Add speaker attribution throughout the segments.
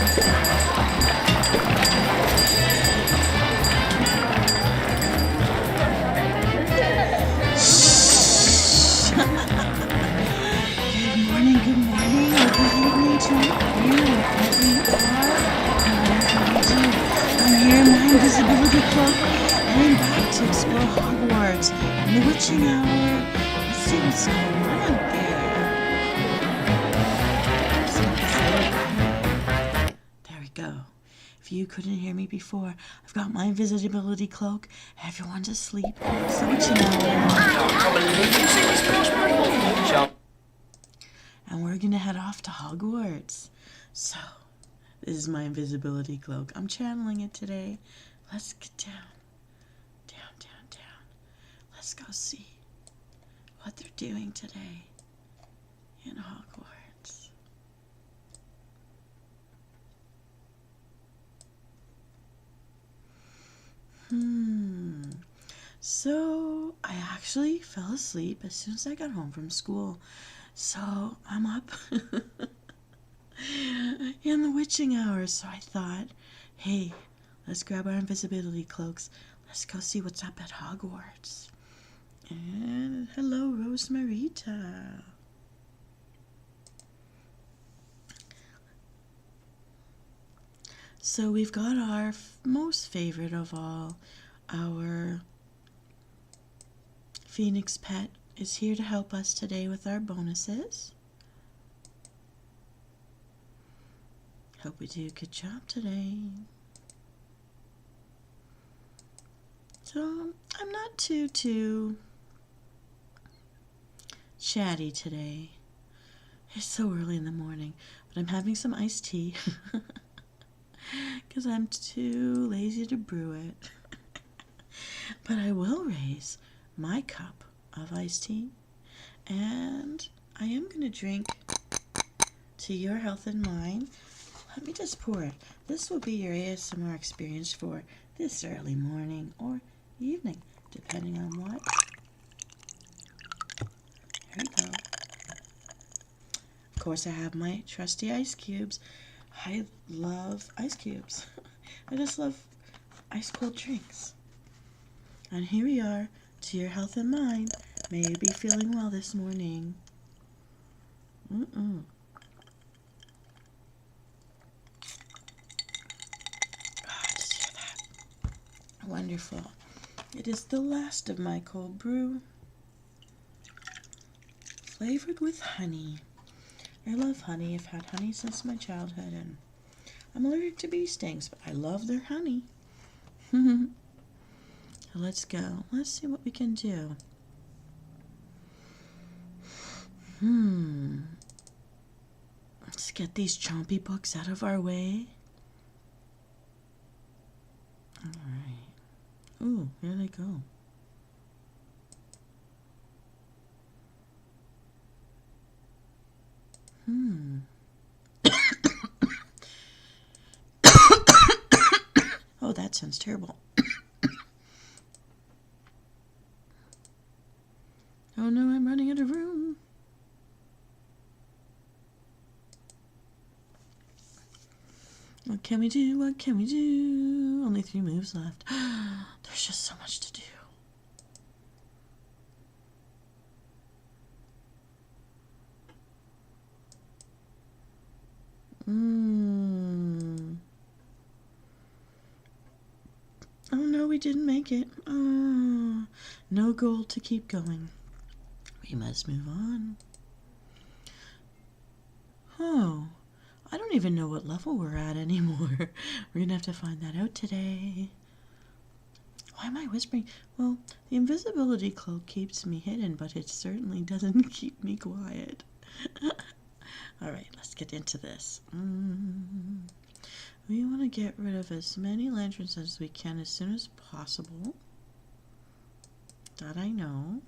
Speaker 1: Good morning, or good evening to you, wherever you are, and whatever you do. I'm here in my invisibility cloak, heading back to explore Hogwarts in the witching hour. Let's see what's going on there. There we go. If you couldn't hear me before, I've got my invisibility cloak. Everyone's asleep. It's the witching hour. And we're gonna head off to Hogwarts. So, this is my invisibility cloak. I'm channeling it today. Let's get down. Let's go see what they're doing today in Hogwarts. So, I actually fell asleep as soon as I got home from school. So, I'm up in the witching hours. So I thought, hey, let's grab our invisibility cloaks. Let's go see what's up at Hogwarts. And hello, Rosemarita. So we've got our most favorite of all, our Phoenix pet is here to help us today with our bonuses. Hope we do a good job today. So I'm not too chatty today. It's so early in the morning, but I'm having some iced tea because I'm too lazy to brew it. But I will raise my cup of iced tea, and I am going to drink to your health and mine. Let me just pour it. This will be your ASMR experience for this early morning or evening, depending on what. There we go. Of course, I have my trusty ice cubes. I love ice cubes. I just love ice cold drinks. And here we are, to your health and mine. May you be feeling well this morning. Just hear that. Wonderful. It is the last of my cold brew, flavored with honey. I love honey. I've had honey since my childhood, and I'm allergic to bee stings, but I love their honey. Let's go. Let's see what we can do. Let's get these chompy books out of our way. Alright. Ooh, here they go. Oh, that sounds terrible. Oh no, I'm running out of room. What can we do? What can we do? Only 3 moves left. There's just so much to do. Oh no, we didn't make it. Oh, no goal to keep going. We must move on. Oh, I don't even know what level we're at anymore. We're gonna have to find that out today. Why am I whispering? Well, the invisibility cloak keeps me hidden, but it certainly doesn't keep me quiet. Alright, let's get into this. We want to get rid of as many lanterns as we can as soon as possible. That I know.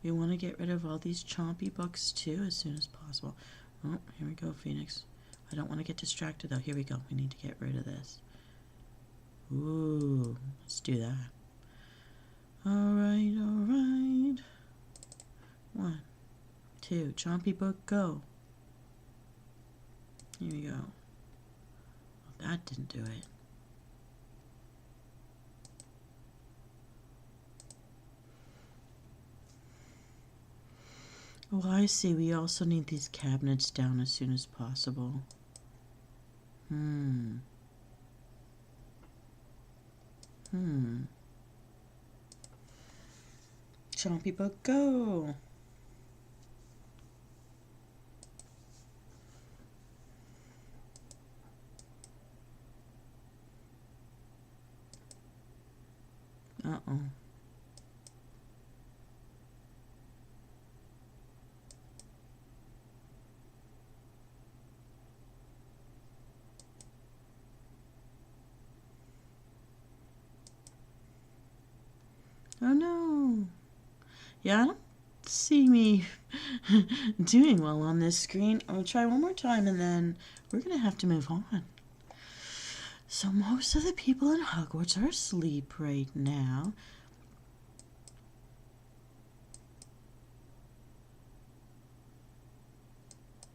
Speaker 1: We want to get rid of all these chompy books too as soon as possible. Oh, here we go, Phoenix. I don't want to get distracted though. Here we go. We need to get rid of this. Ooh, let's do that. Alright, alright. 1, 2, chompy book, go. Here we go. that didn't do it. Oh, I see. We also need these cabinets down as soon as possible. Chompy book, go! Uh-oh. Oh no! Yeah, I don't see me doing well on this screen. I'll try one more time and then we're gonna have to move on. So most of the people in Hogwarts are asleep right now.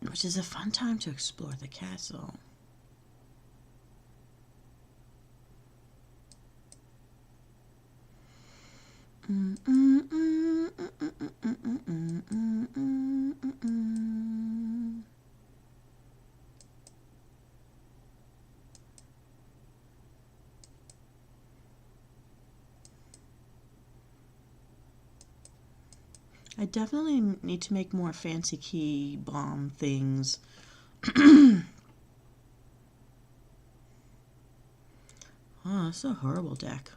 Speaker 1: Which is a fun time to explore the castle. I definitely need to make more fancy key bomb things. Oh, that's a horrible deck.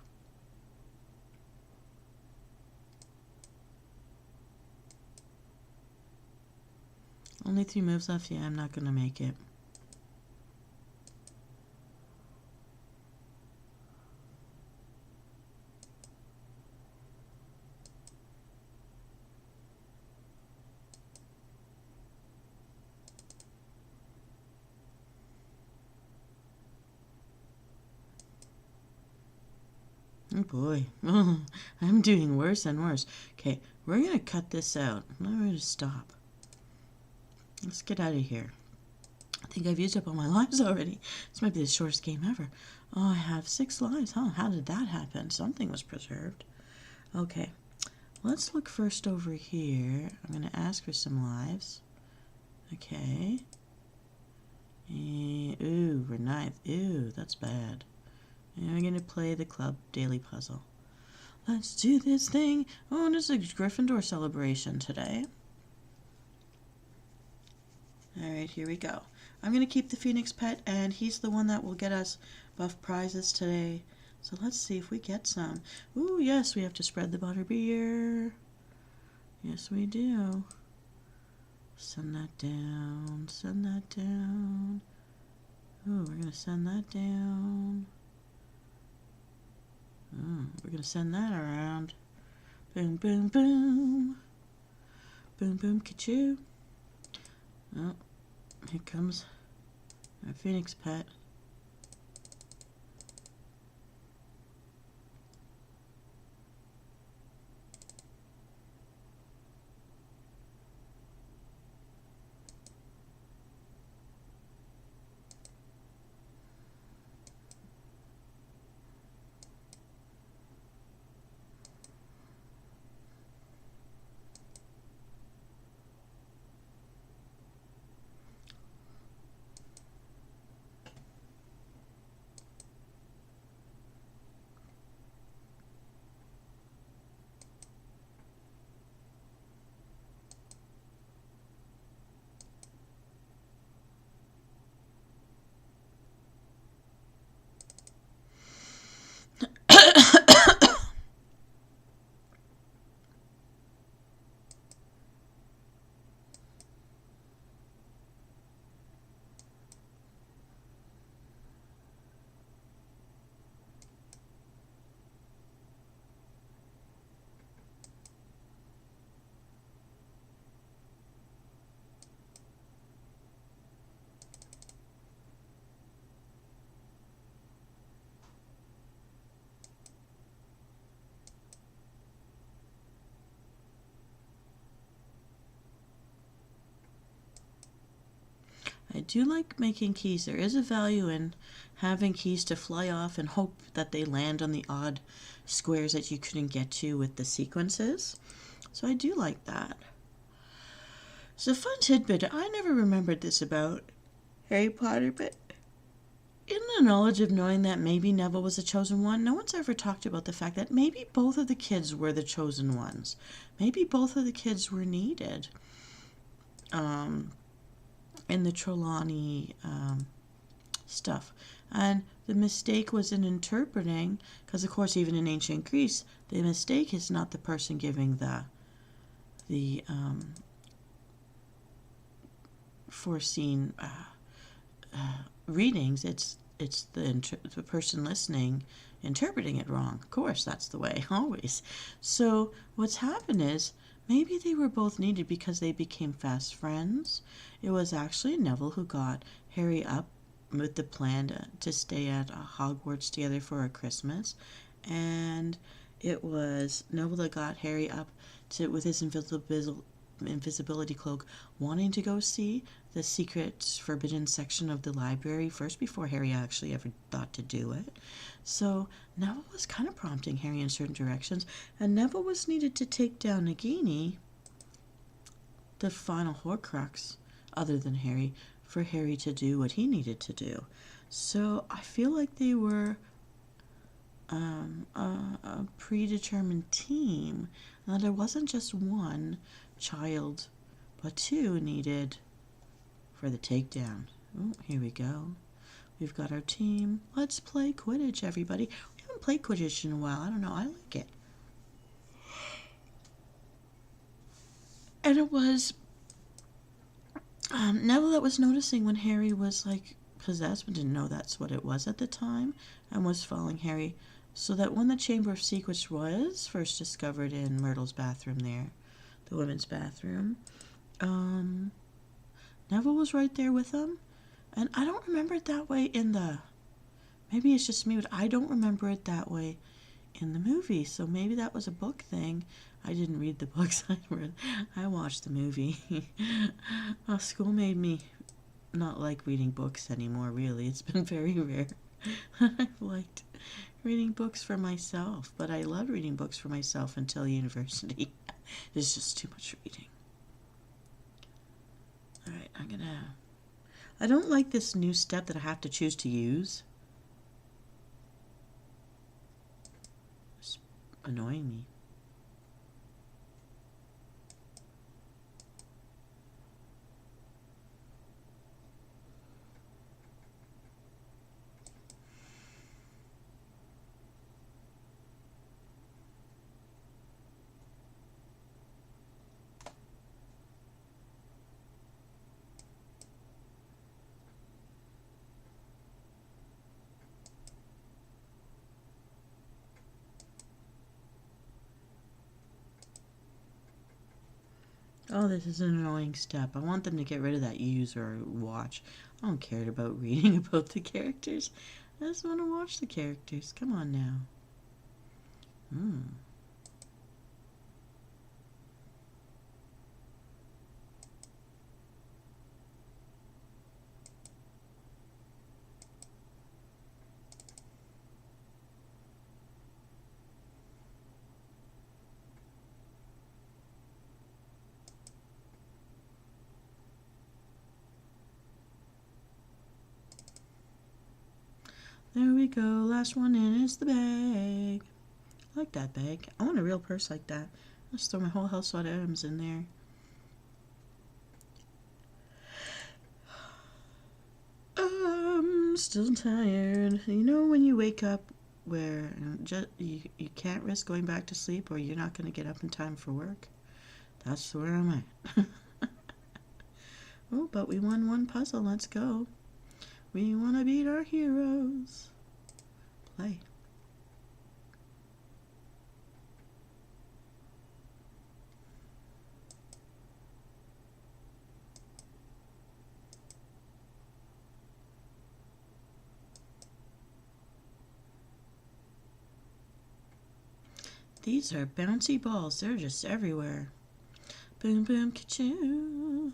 Speaker 1: Only 3 moves left. Yeah, I'm not gonna make it. Oh boy, I'm doing worse and worse. Okay, we're gonna cut this out. I'm not ready to stop. Let's get out of here. I think I've used up all my lives already. This might be the shortest game ever. Oh, I have 6 lives, huh? How did that happen? Something was preserved. Okay, let's look first over here. I'm gonna ask for some lives. Okay. Ooh, we're 9th. Ooh, that's bad. And we're gonna play the club daily puzzle. Let's do this thing. Oh, and it's a Gryffindor celebration today. Alright, here we go. I'm gonna keep the Phoenix pet, and he's the one that will get us buff prizes today. So let's see if we get some. Ooh, yes, we have to spread the butterbeer. Yes, we do. Send that down. Send that down. Ooh, we're gonna send that down. Oh, we're gonna send that around. Boom, boom, boom. Boom, boom, ka-choo. Oh, here comes our Phoenix pet. I do like making keys. There is a value in having keys to fly off and hope that they land on the odd squares that you couldn't get to with the sequences. So I do like that. It's a fun tidbit. I never remembered this about Harry Potter, but in the knowledge of knowing that maybe Neville was the chosen one, no one's ever talked about the fact that maybe both of the kids were the chosen ones. Maybe both of the kids were needed in the Trelawney stuff. And the mistake was in interpreting, because of course even in ancient Greece, the mistake is not the person giving the foreseen readings. It's the person listening interpreting it wrong. Of course, that's the way, always. So what's happened is maybe they were both needed because they became fast friends. It was actually Neville who got Harry up with the plan to stay at Hogwarts together for a Christmas, and it was Neville that got Harry up with his invisibility cloak, wanting to go see the secret forbidden section of the library first before Harry actually ever thought to do it. So Neville was kind of prompting Harry in certain directions, and Neville was needed to take down Nagini, the final Horcrux, other than Harry, for Harry to do what he needed to do. So I feel like they were a predetermined team, and that there wasn't just one child, but two needed for the takedown. Oh, here we go. We've got our team. Let's play Quidditch, everybody. We haven't played Quidditch in a while. I don't know. I like it. And it was Neville that was noticing when Harry was like possessed, but didn't know that's what it was at the time, and was following Harry. So that when the Chamber of Secrets was first discovered in Myrtle's bathroom there, the women's bathroom, Neville was right there with them. And I don't remember it that way in the... Maybe it's just me, but I don't remember it that way in the movie. So maybe that was a book thing. I didn't read the books. I watched the movie. School made me not like reading books anymore, really. It's been very rare. I've liked reading books for myself, but I loved reading books for myself until university. There's just too much reading. Alright, I don't like this new step that I have to choose to use. It's annoying me. Oh, this is an annoying step. I want them to get rid of that use or watch. I don't care about reading about the characters. I just want to watch the characters. Come on now. There we go. Last one in is the bag. I like that bag. I want a real purse like that. Let's throw my whole household items in there. I'm still tired. You know when you wake up where you can't risk going back to sleep or you're not going to get up in time for work? That's where I'm at. Oh, but we won one puzzle. Let's go. We want to beat our heroes. Play. These are bouncy balls. They're just everywhere. Boom, boom, ka-choo.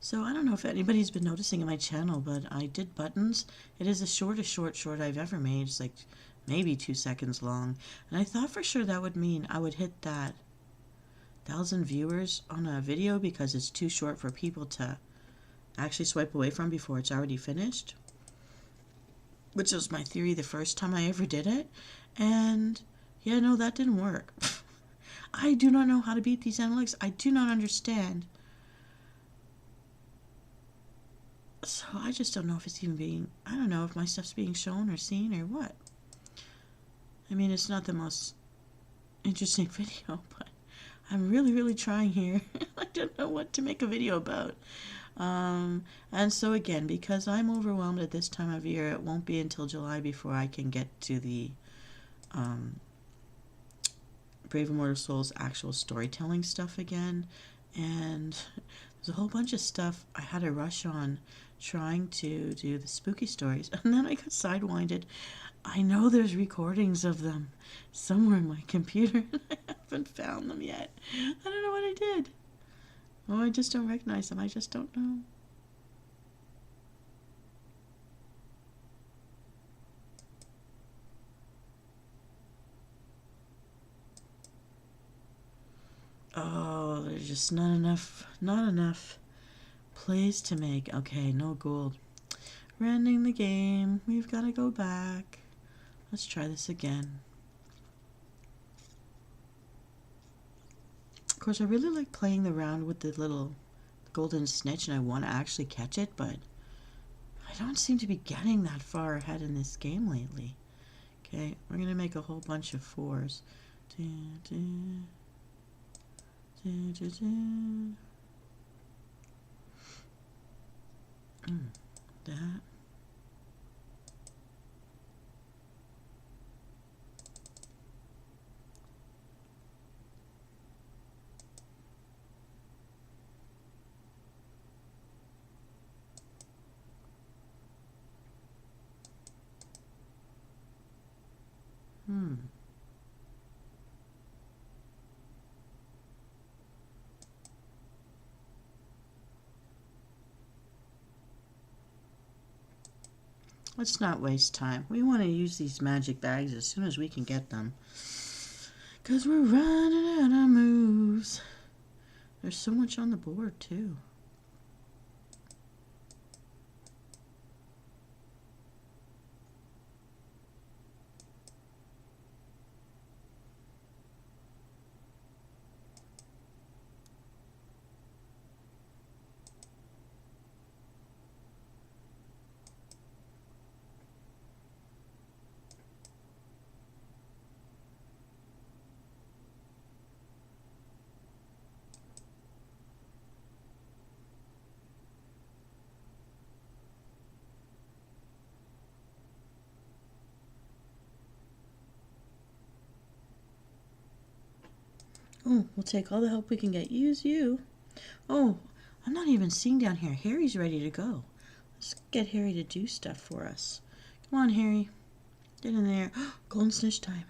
Speaker 1: So I don't know if anybody's been noticing in my channel, but I did buttons. It is the shortest short I've ever made. It's like maybe 2 seconds long. And I thought for sure that would mean I would hit that 1,000 viewers on a video because it's too short for people to actually swipe away from before it's already finished. Which was my theory the first time I ever did it. And yeah, no, that didn't work. I do not know how to beat these analytics. I do not understand. So I just don't know if it's even being, I don't know if my stuff's being shown or seen or what. I mean, it's not the most interesting video, but I'm really trying here. I don't know what to make a video about. And so again, because I'm overwhelmed at this time of year, it won't be until July before I can get to the Brave Immortal Souls actual storytelling stuff again. And there's a whole bunch of stuff I had to rush on trying to do the spooky stories, and then I got sidewinded. I know there's recordings of them somewhere in my computer, and I haven't found them yet. I don't know what I did. Oh, I just don't recognize them. I just don't know. Oh, there's just not enough plays to make. Okay, no gold. We're ending the game. We've got to go back. Let's try this again. Of course, I really like playing around with the little golden snitch, and I want to actually catch it, but I don't seem to be getting that far ahead in this game lately. Okay, we're going to make a whole bunch of 4s. That. Let's not waste time. We want to use these magic bags as soon as we can get them. Because we're running out of moves. There's so much on the board, too. Oh, we'll take all the help we can get. Use you. Oh, I'm not even seeing down here. Harry's ready to go. Let's get Harry to do stuff for us. Come on, Harry. Get in there. Golden snitch time.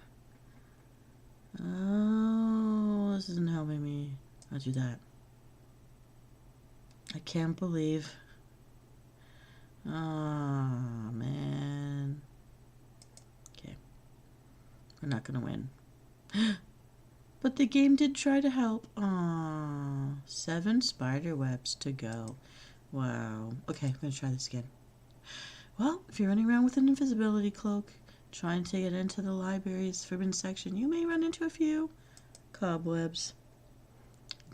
Speaker 1: Oh, this isn't helping me. I'll do that. I can't believe. Oh, man. Okay. We're not going to win. But the game did try to help. Aww. 7 spider webs to go. Wow. Okay, I'm going to try this again. Well, if you're running around with an invisibility cloak, trying to get into the library's forbidden section, you may run into a few cobwebs.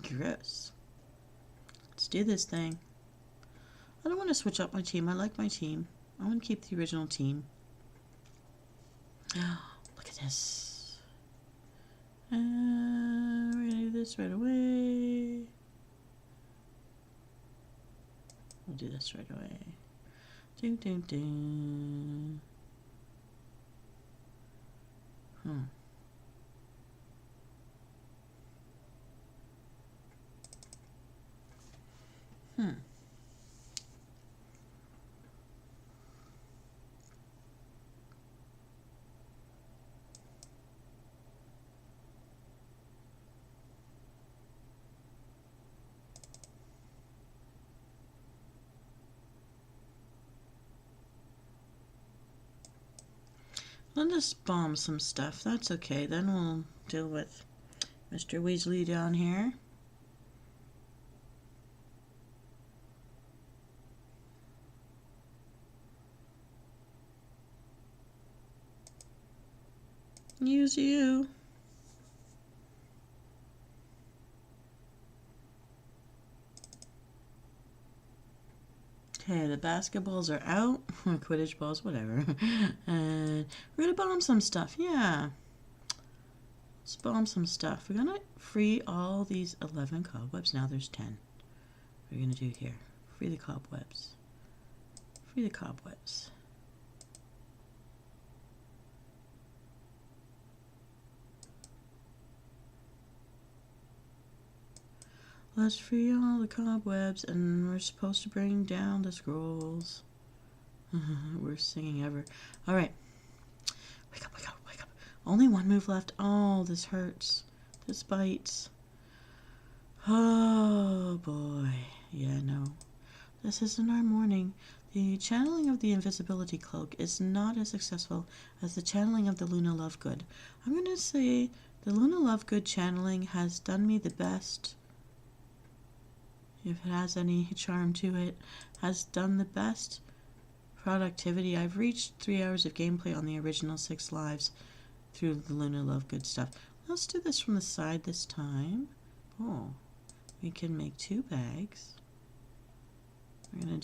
Speaker 1: Gross. Let's do this thing. I don't want to switch up my team. I like my team. I want to keep the original team. Look at this. We're going to do this right away. We'll do this right away. Ding, ding, ding. I'll just bomb some stuff. That's okay. Then we'll deal with Mr. Weasley down here. Use you. Okay, the basketballs are out. Quidditch balls, whatever. And we're gonna bomb some stuff. Yeah. Let's bomb some stuff. We're gonna free all these 11 cobwebs. Now there's 10. What are we gonna do here? Free the cobwebs. Free the cobwebs. Let's free all the cobwebs, and we're supposed to bring down the scrolls. Worst singing ever. Alright. Wake up, wake up, wake up. Only one move left. Oh, this hurts. This bites. Oh, boy. Yeah, no. This isn't our morning. The channeling of the invisibility cloak is not as successful as the channeling of the Luna Lovegood. I'm going to say the Luna Lovegood channeling has done me the best. If it has any charm to it, has done the best productivity. I've reached 3 hours of gameplay on the original 6 lives through the Luna Lovegood stuff. Let's do this from the side this time. Oh, we can make 2 bags. We're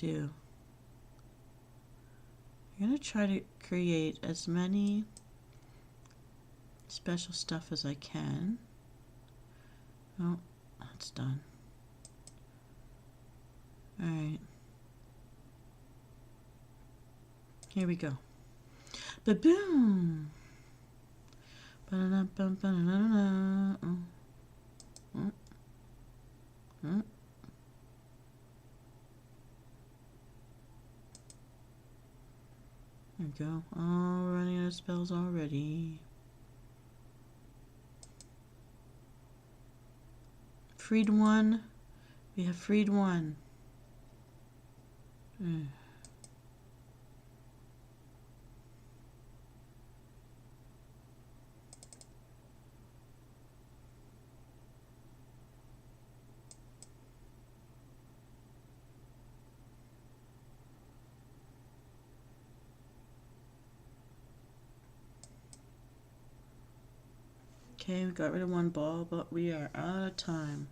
Speaker 1: gonna try to create as many special stuff as I can. Oh, that's done. Alright. Here we go. Ba-boom! Ba-da-da-bum-ba-da-da-da. There we go. Oh, we're running out of spells already. Freed 1. We have freed 1. Okay, we got rid of 1 ball, but we are out of time.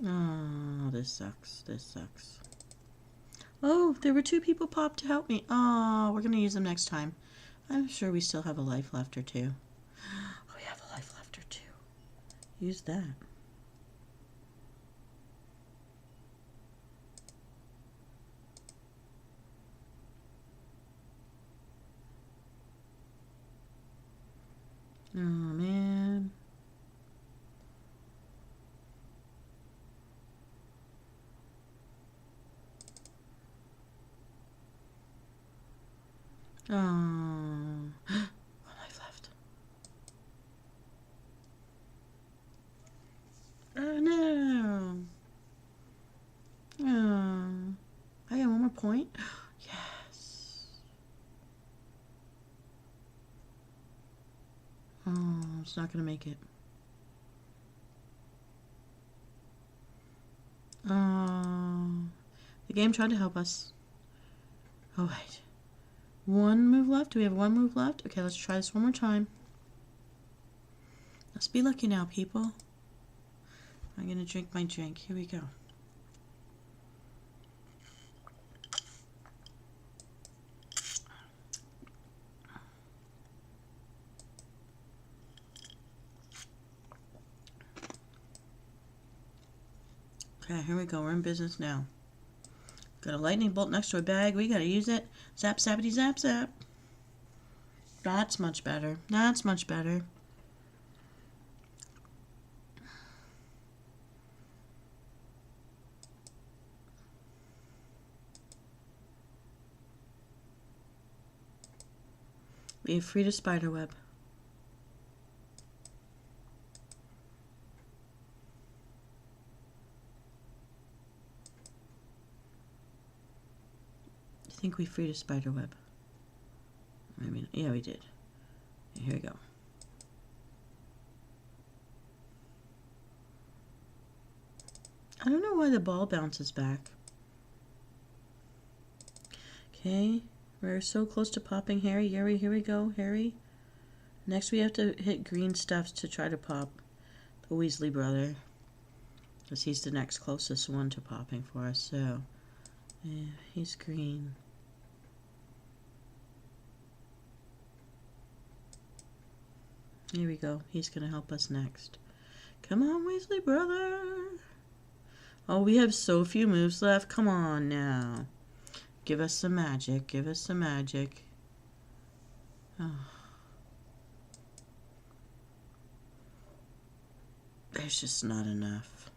Speaker 1: Oh, this sucks. This sucks. Oh, there were 2 people popped to help me. Oh, we're going to use them next time. I'm sure we still have a life left or 2. Oh, we have a life left or 2. Use that. Oh, man. Oh. 1 life left. Oh, no. Oh. I got 1 more point. Yes. Oh, it's not going to make it. Oh. The game tried to help us. Oh, wait. 1 move left. Do we have 1 move left? Okay, let's try this 1 more time. Let's be lucky now, people. I'm going to drink my drink. Here we go. Okay, here we go. We're in business now. Got a lightning bolt next to a bag. We gotta use it. Zap, zappity, zap, zap. That's much better. That's much better. We have freed a spider web. I think we freed a spider web. I mean, yeah, we did. Here we go. I don't know why the ball bounces back. Okay, we're so close to popping Harry. Harry, here we go, Harry. Next we have to hit green stuff to try to pop the Weasley brother, because he's the next closest one to popping for us. So, yeah, he's green. Here we go. He's going to help us next. Come on, Weasley brother. Oh, we have so few moves left. Come on now. Give us some magic. Give us some magic. Oh. There's just not enough.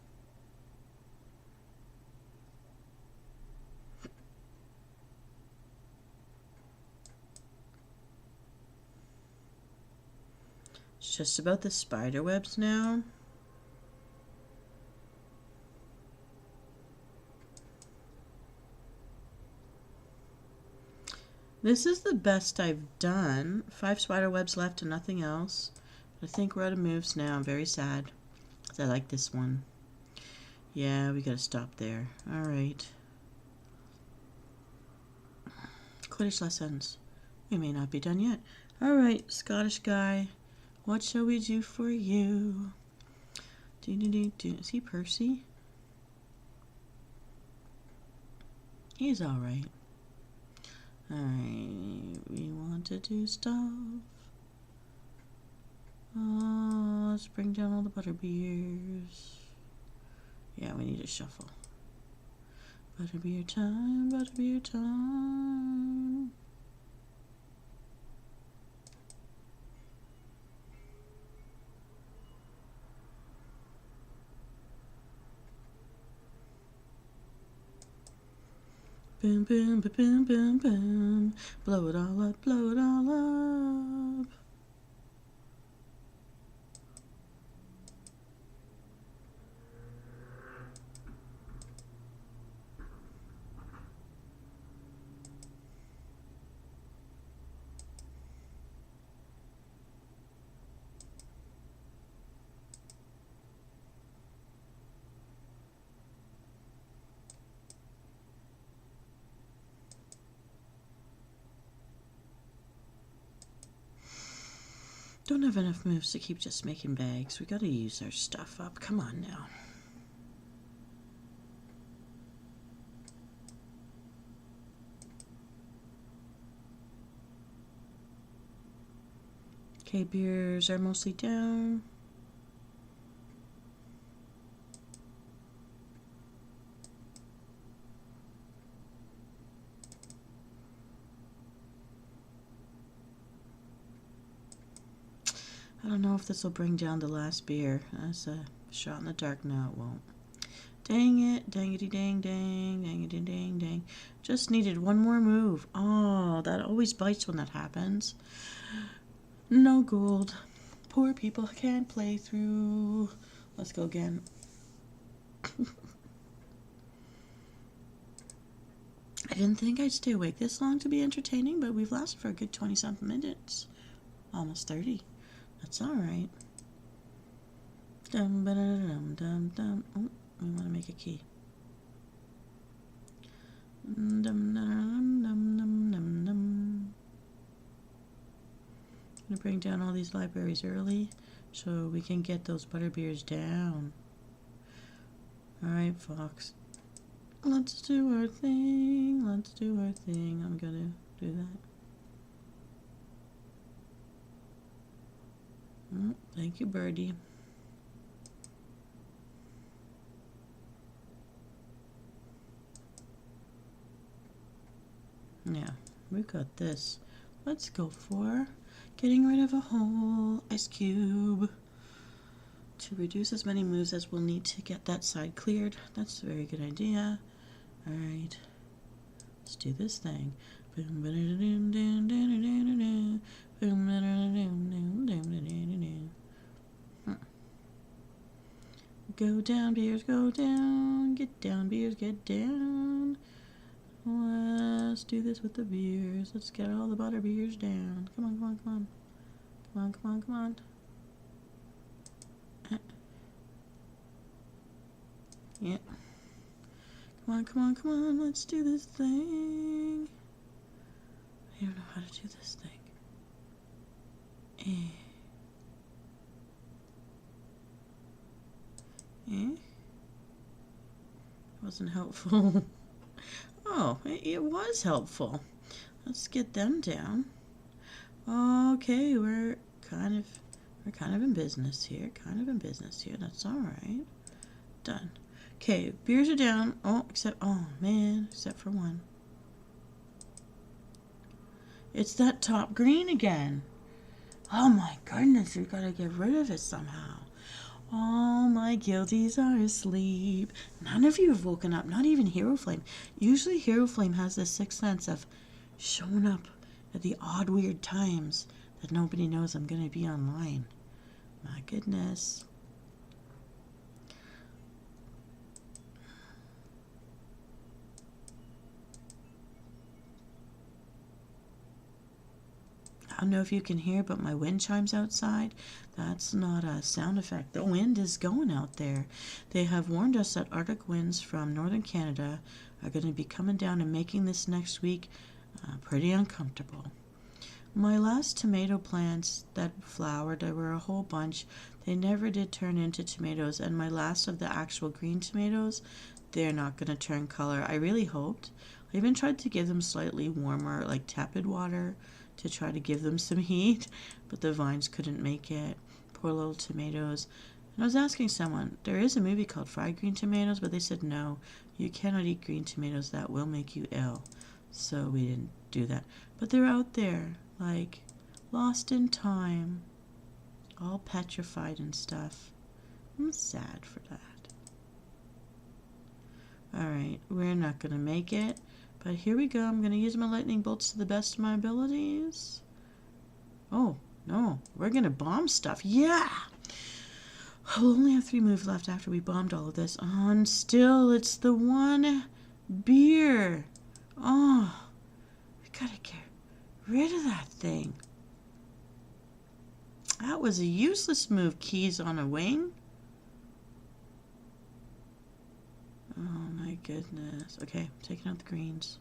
Speaker 1: It's just about the spider webs now. This is the best I've done. 5 spider webs left and nothing else. I think we're out of moves now. I'm very sad, because I like this one. Yeah, we gotta stop there. Alright. Quidditch lessons. We may not be done yet. Alright, Scottish guy. What shall we do for you? Is he Percy? He's alright. Alright, we want to do stuff. Oh, let's bring down all the butterbeers. Yeah, we need to shuffle. Butterbeer time, butterbeer time. Boom, boom, boom, boom, boom, boom. Blow it all up, blow it all up. Don't have enough moves to keep just making bags. We gotta use our stuff up. Come on now. Okay, beers are mostly down. I don't know if this will bring down the last beer. That's a shot in the dark. No, it won't. Dang it. Dangity dang dang. Dangity dang dang. Just needed one more move. Oh, that always bites when that happens. No gold. Poor people can't play through. Let's go again. I didn't think I'd stay awake this long to be entertaining, but we've lasted for a good 20-something minutes. Almost 30. That's alright. Dum ba da dum dum dum. Oh, we want to make a key. Dum dum dum dum dum dum dum. I'm gonna bring down all these libraries early so we can get those butterbeers down. Alright, Fox. Let's do our thing. Let's do our thing. I'm gonna do that. Oh, thank you, Birdie. Yeah, we've got this. Let's go for getting rid of a whole ice cube to reduce as many moves as we'll need to get that side cleared. That's a very good idea. Alright. Let's do this thing. Go down, beers, go down. Get down, beers, get down. Let's do this with the beers. Let's get all the butter beers down. Come on, come on, come on. Come on, come on, come on. Yeah. Come on, come on, come on. Let's do this thing. I don't know how to do this thing. Wasn't helpful. Oh, it was helpful. Let's get them down. Okay, we're kind of in business here. That's all right. Done. Okay, beers are down. Oh, except for one. It's that top green again. Oh my goodness, we gotta get rid of it somehow. All my guilties are asleep. None of you have woken up, not even Hero Flame. Usually Hero Flame has this sixth sense of showing up at the odd, weird times that nobody knows I'm gonna be online. My goodness. I don't know if you can hear, but my wind chimes outside. That's not a sound effect. The wind is going out there. They have warned us that Arctic winds from northern Canada are going to be coming down and making this next week pretty uncomfortable. My last tomato plants that flowered, there were a whole bunch. They never did turn into tomatoes, and my last of the actual green tomatoes, they're not going to turn color. I really hoped. I even tried to give them slightly warmer, like tepid water, to try to give them some heat, but the vines couldn't make it. Poor little tomatoes. And I was asking someone, there is a movie called Fried Green Tomatoes, but they said no, you cannot eat green tomatoes, that will make you ill. So we didn't do that. But they're out there, like, lost in time, all petrified and stuff. I'm sad for that. Alright, we're not going to make it. But here we go. I'm going to use my lightning bolts to the best of my abilities. Oh, no. We're going to bomb stuff. Yeah! We'll only have 3 moves left after we bombed all of this. Oh, and still, it's the one beer. Oh, we got to get rid of that thing. That was a useless move. Keys on a wing. Oh my goodness. Okay, taking out the greens.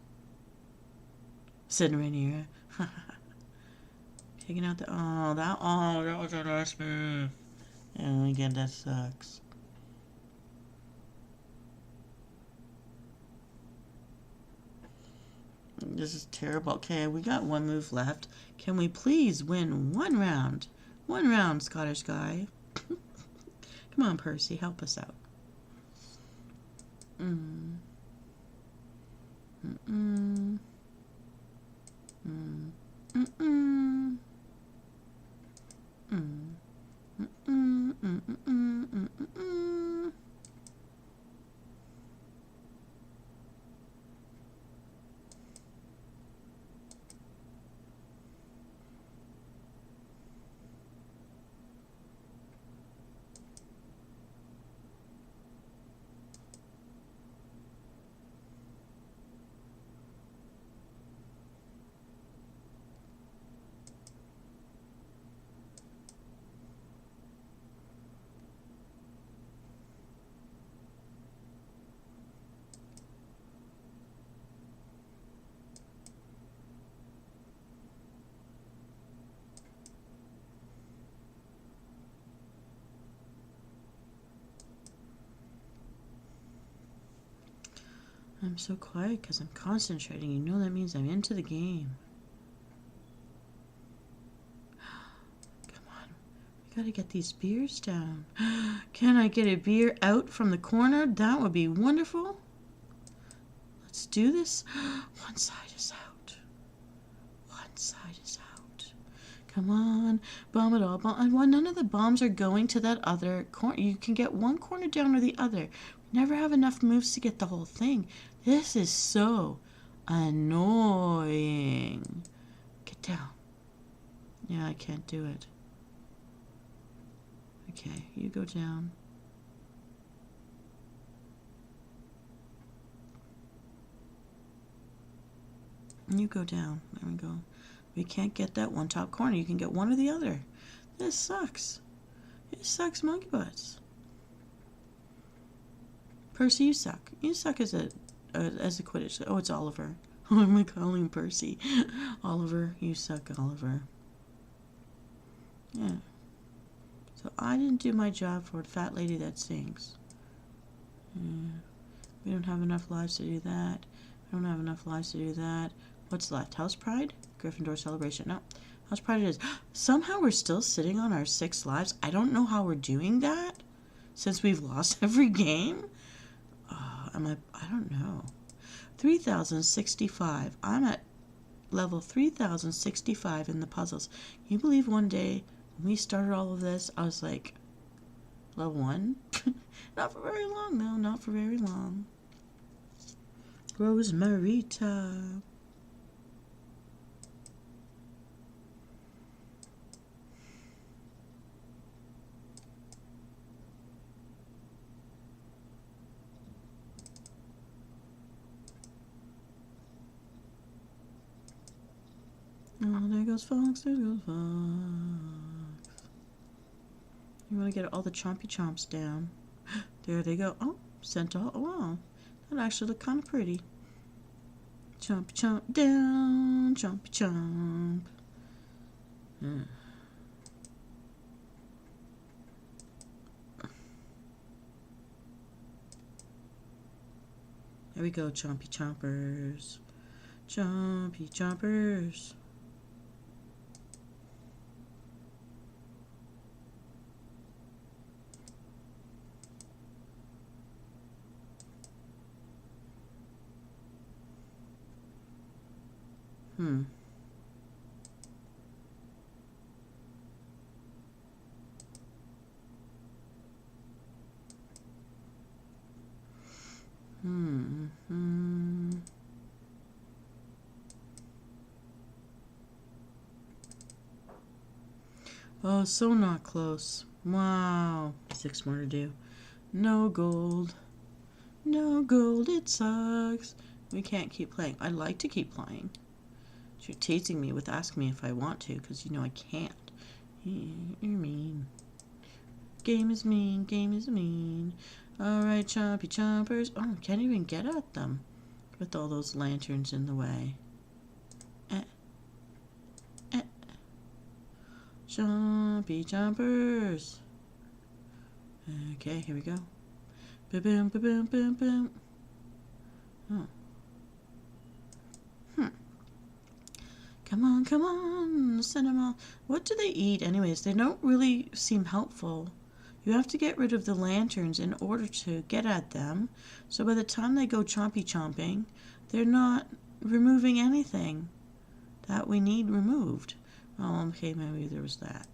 Speaker 1: Sitting right here. Taking out the that was a nice move. And again, that sucks. This is terrible. Okay, we got 1 move left. Can we please win 1 round? 1 round, Scottish guy. Come on, Percy, help us out. I'm so quiet because I'm concentrating. You know that means I'm into the game. Come on. We gotta get these beers down. Can I get a beer out from the corner? That would be wonderful. Let's do this. One side is out. One side is out. Come on. Bomb it all. None of the bombs are going to that other corner. You can get one corner down or the other. We never have enough moves to get the whole thing. This is so Annoying. Get down. Yeah, I can't do it. Okay, you go down. You go down. There we go. We can't get that one top corner. You can get one or the other. This sucks. It sucks monkey butts. Percy, you suck. You suck as a Quidditch. Oh, it's Oliver. Oh, I'm calling him Percy. Oliver, you suck, Oliver. Yeah. So I didn't do my job for a fat lady that sings. Yeah. We don't have enough lives to do that. We don't have enough lives to do that. What's left? House Pride? Gryffindor Celebration. No. House Pride it is. Somehow we're still sitting on our 6 lives. I don't know how we're doing that since we've lost every game. I don't know. 3,065. I'm at level 3,065 in the puzzles. Can you believe one day when we started all of this, I was like, level 1? Not for very long, though. Not for very long. Rosemarita. Oh, there goes Fox, there goes Fox. You want to get all the chompy chomps down. There they go. Oh, Centaur. Oh, wow. That actually looked kind of pretty. Chompy chomp down, chompy chomp. There we go, chompy chompers. Chompy chompers. Hmm. Oh, so not close. Wow. 6 more to do. No gold. No gold, it sucks. We can't keep playing. I'd like to keep playing. You're teasing me with asking me if I want to, because you know I can't. You're mean. Game is mean, game is mean. Alright, chompy chompers. Oh, can't even get at them with all those lanterns in the way. Chompy chompers. Okay, here we go. Ba-boom, ba-boom, boom, boom. Oh. Come on, send them all. What do they eat anyways? They don't really seem helpful. You have to get rid of the lanterns in order to get at them. So by the time they go chompy chomping, they're not removing anything that we need removed. Oh, okay, maybe there was that.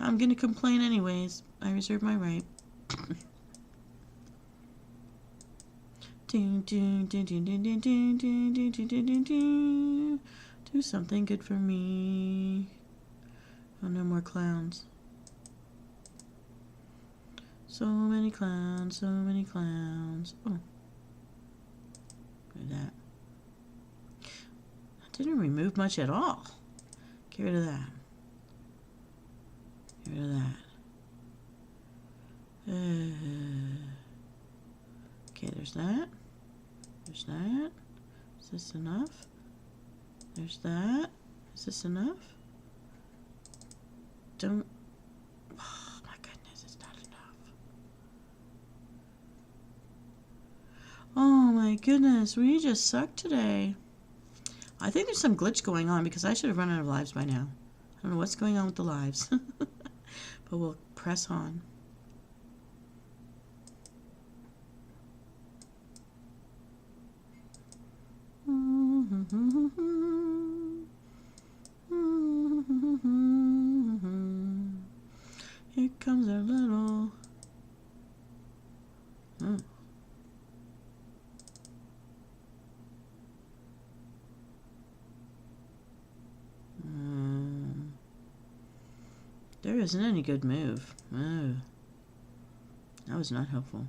Speaker 1: I'm going to complain anyways. I reserve my right. Do something good for me. Oh, no more clowns. So many clowns, so many clowns. Oh. Look at that. That didn't remove much at all. Get rid of that. Get rid of that. Okay, there's that. There's that. Is this enough? There's that. Is this enough? Don't. Oh my goodness, it's not enough. Oh my goodness, we just suck today. I think there's some glitch going on because I should have run out of lives by now. I don't know what's going on with the lives. But we'll press on. Here comes our little... isn't any good move. Oh, that was not helpful.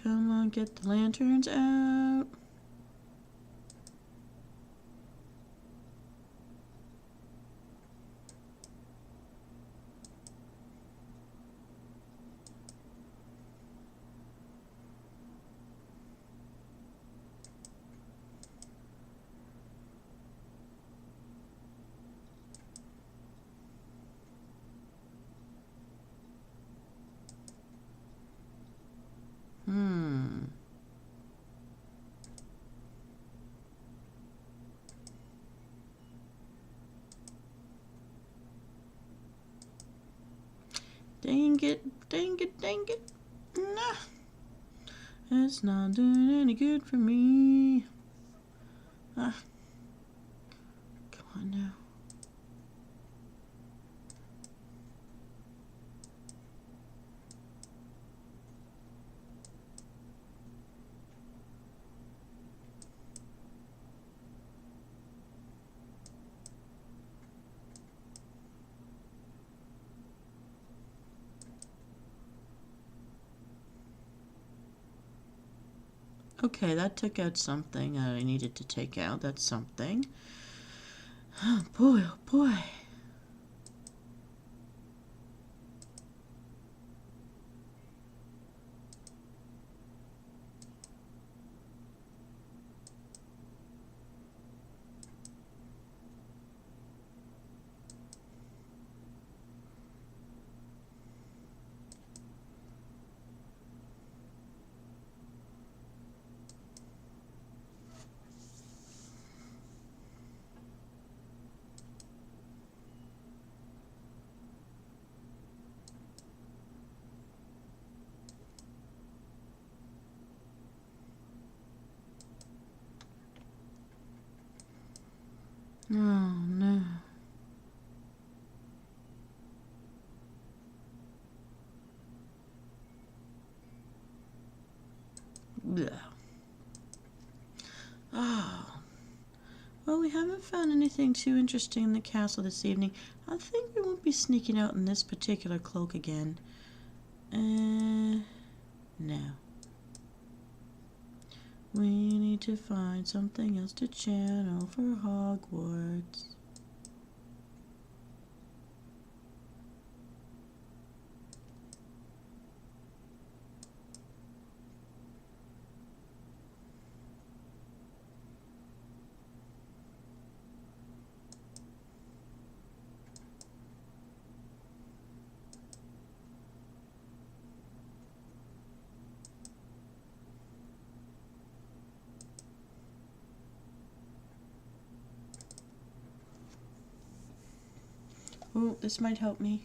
Speaker 1: Come on, get the lanterns out. Dang it, dang it, dang it. Nah. It's not doing any good for me. Ah. Come on now. Okay, that took out something that I needed to take out. That's something. Oh boy, oh boy. Oh no. Blech. Oh. Well, we haven't found anything too interesting in the castle this evening. I think we won't be sneaking out in this particular cloak again. No. We need to find something else to channel for Hogwarts. Oh, this might help me.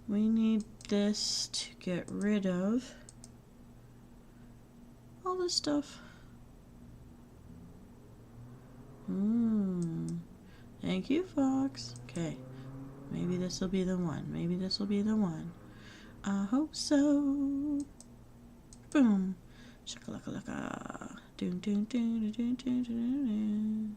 Speaker 1: We need this to get rid of all this stuff. Thank you, Fox. Okay. Maybe this will be the one. Maybe this will be the one. I hope so. Boom. Shakalaka. Doon, doon, doon, doon, doon, doon.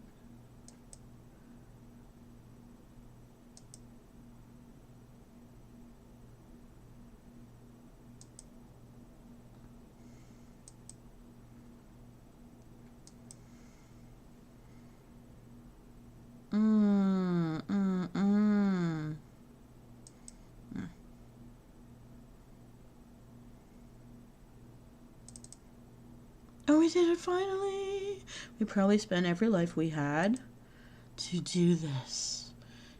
Speaker 1: Oh, we did it finally! We probably spent every life we had to do this.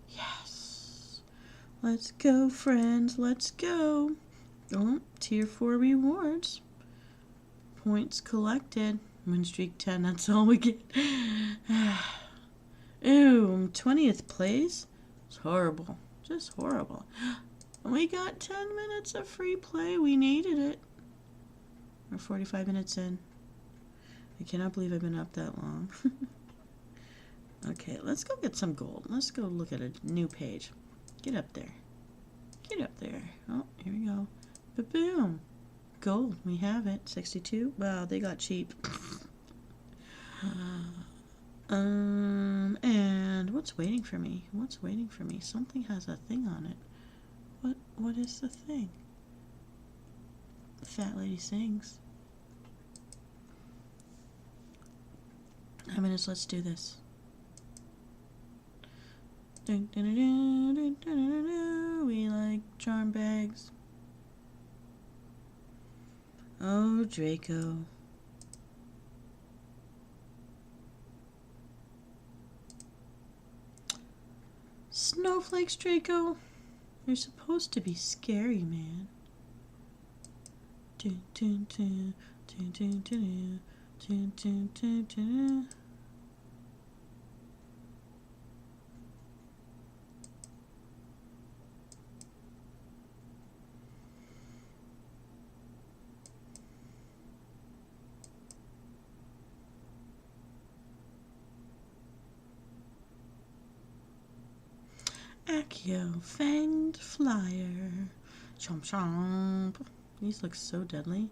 Speaker 1: Yes. Let's go, friends. Let's go. Oh, tier 4 rewards. Points collected. Win streak 10. That's all we get. Ooh, 20th place? It's horrible. Just horrible. We got 10 minutes of free play. We needed it. We're 45 minutes in. I cannot believe I've been up that long. Okay, let's go get some gold. Let's go look at a new page. Get up there. Get up there. Oh, here we go. Ba-boom. Gold, we have it. 62. Wow, they got cheap. And what's waiting for me? What's waiting for me? Something has a thing on it. What is the thing? The fat lady sings. 9 minutes, let's do this. We like charm bags. Oh, Draco. Snowflakes, Draco. You're supposed to be scary, man. Accio, Fanged Flyer. Chomp chomp. These look so deadly.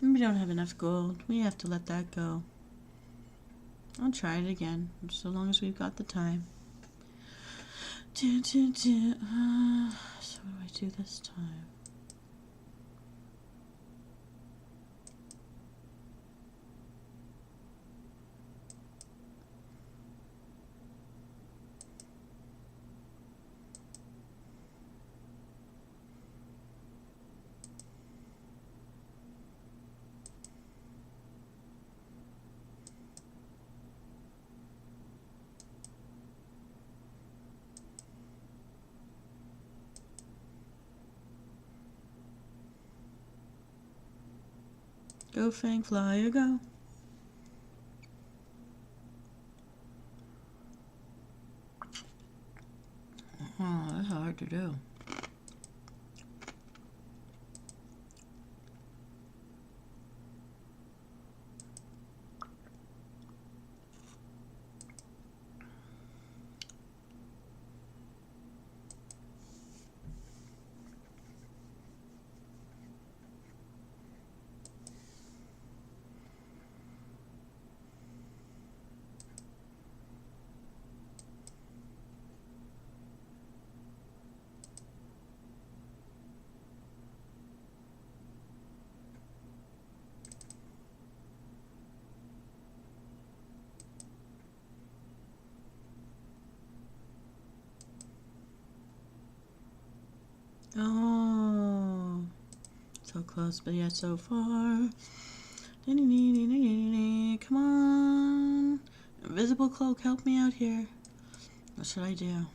Speaker 1: We don't have enough gold. We have to let that go. I'll try it again, so long as we've got the time. So what do I do this time? Go, Fang Flyer, go. Oh, that's hard to do. Oh, so close, but yet so far. Come on. Invisible cloak, help me out here. What should I do?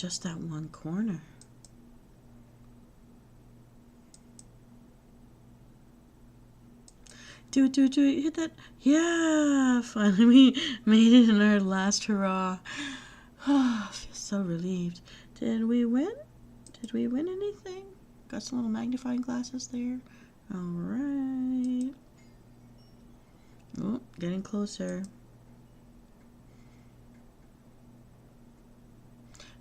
Speaker 1: just that one corner. Do it, hit that. Yeah, finally we made it in our last hurrah. I feel so relieved. Did we win? Did we win anything? Got some little magnifying glasses there. Alright. Oh, getting closer.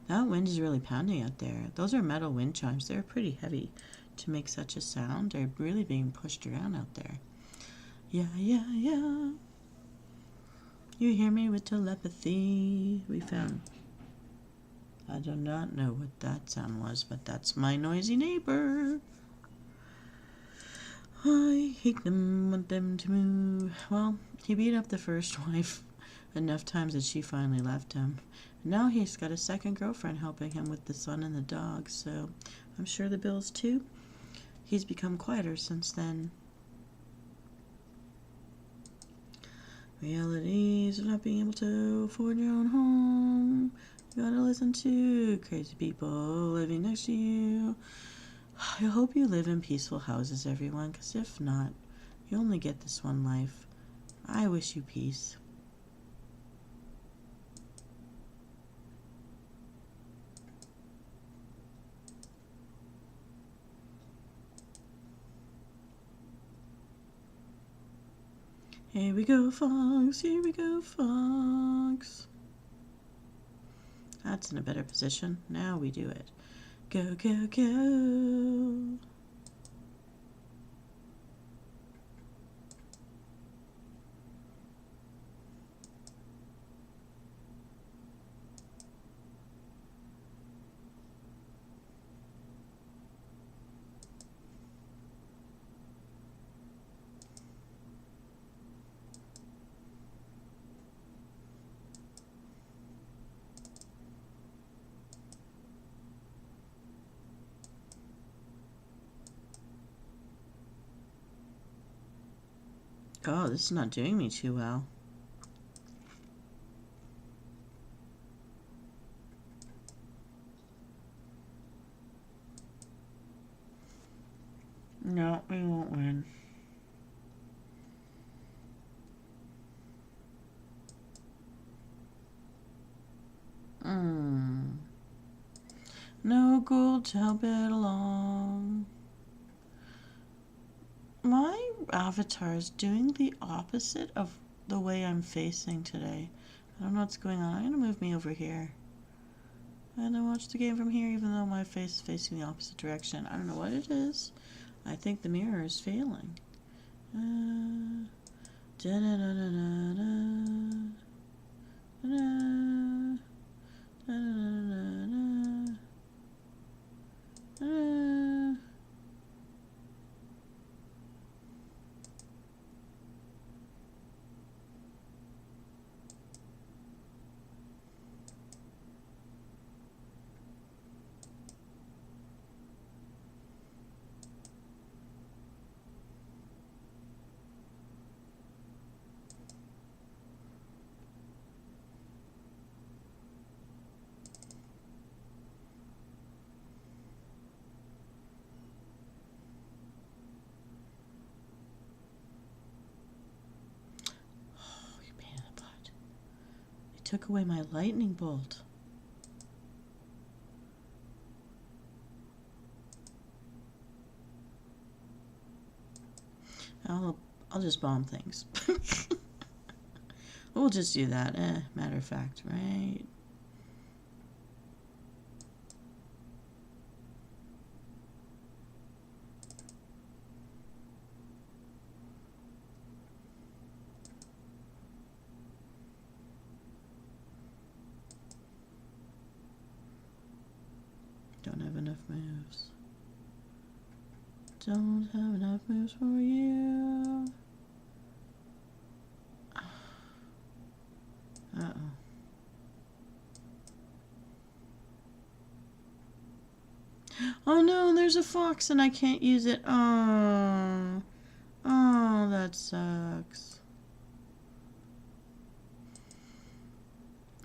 Speaker 1: That wind is really pounding out there. Those are metal wind chimes. They're pretty heavy to make such a sound. They're really being pushed around out there. Yeah, yeah, yeah. You hear me with telepathy. We found. I do not know what that sound was, but that's my noisy neighbor. I hate them, want them to move. Well, he beat up the first wife enough times that she finally left him. Now he's got a second girlfriend helping him with the son and the dog, so I'm sure the bills too. He's become quieter since then. Realities of not being able to afford your own home. You gotta listen to crazy people living next to you. I hope you live in peaceful houses, everyone, because if not, you only get this one life. I wish you peace. Here we go, Fox. Here we go, Fox. That's in a better position. Now we do it. Go, go, go. Oh, this is not doing me too well. No, we won't win. No gold to help it along. My avatar is doing the opposite of the way I'm facing today. I don't know what's going on. I'm going to move me over here. And then watch the game from here, even though my face is facing the opposite direction. I don't know what it is. I think the mirror is failing. Took away my lightning bolt. I'll just bomb things. We'll just do that. Matter of fact, right? Don't have enough moves. Don't have enough moves for you. Uh-oh. Oh no, there's a fox and I can't use it. Oh, that sucks.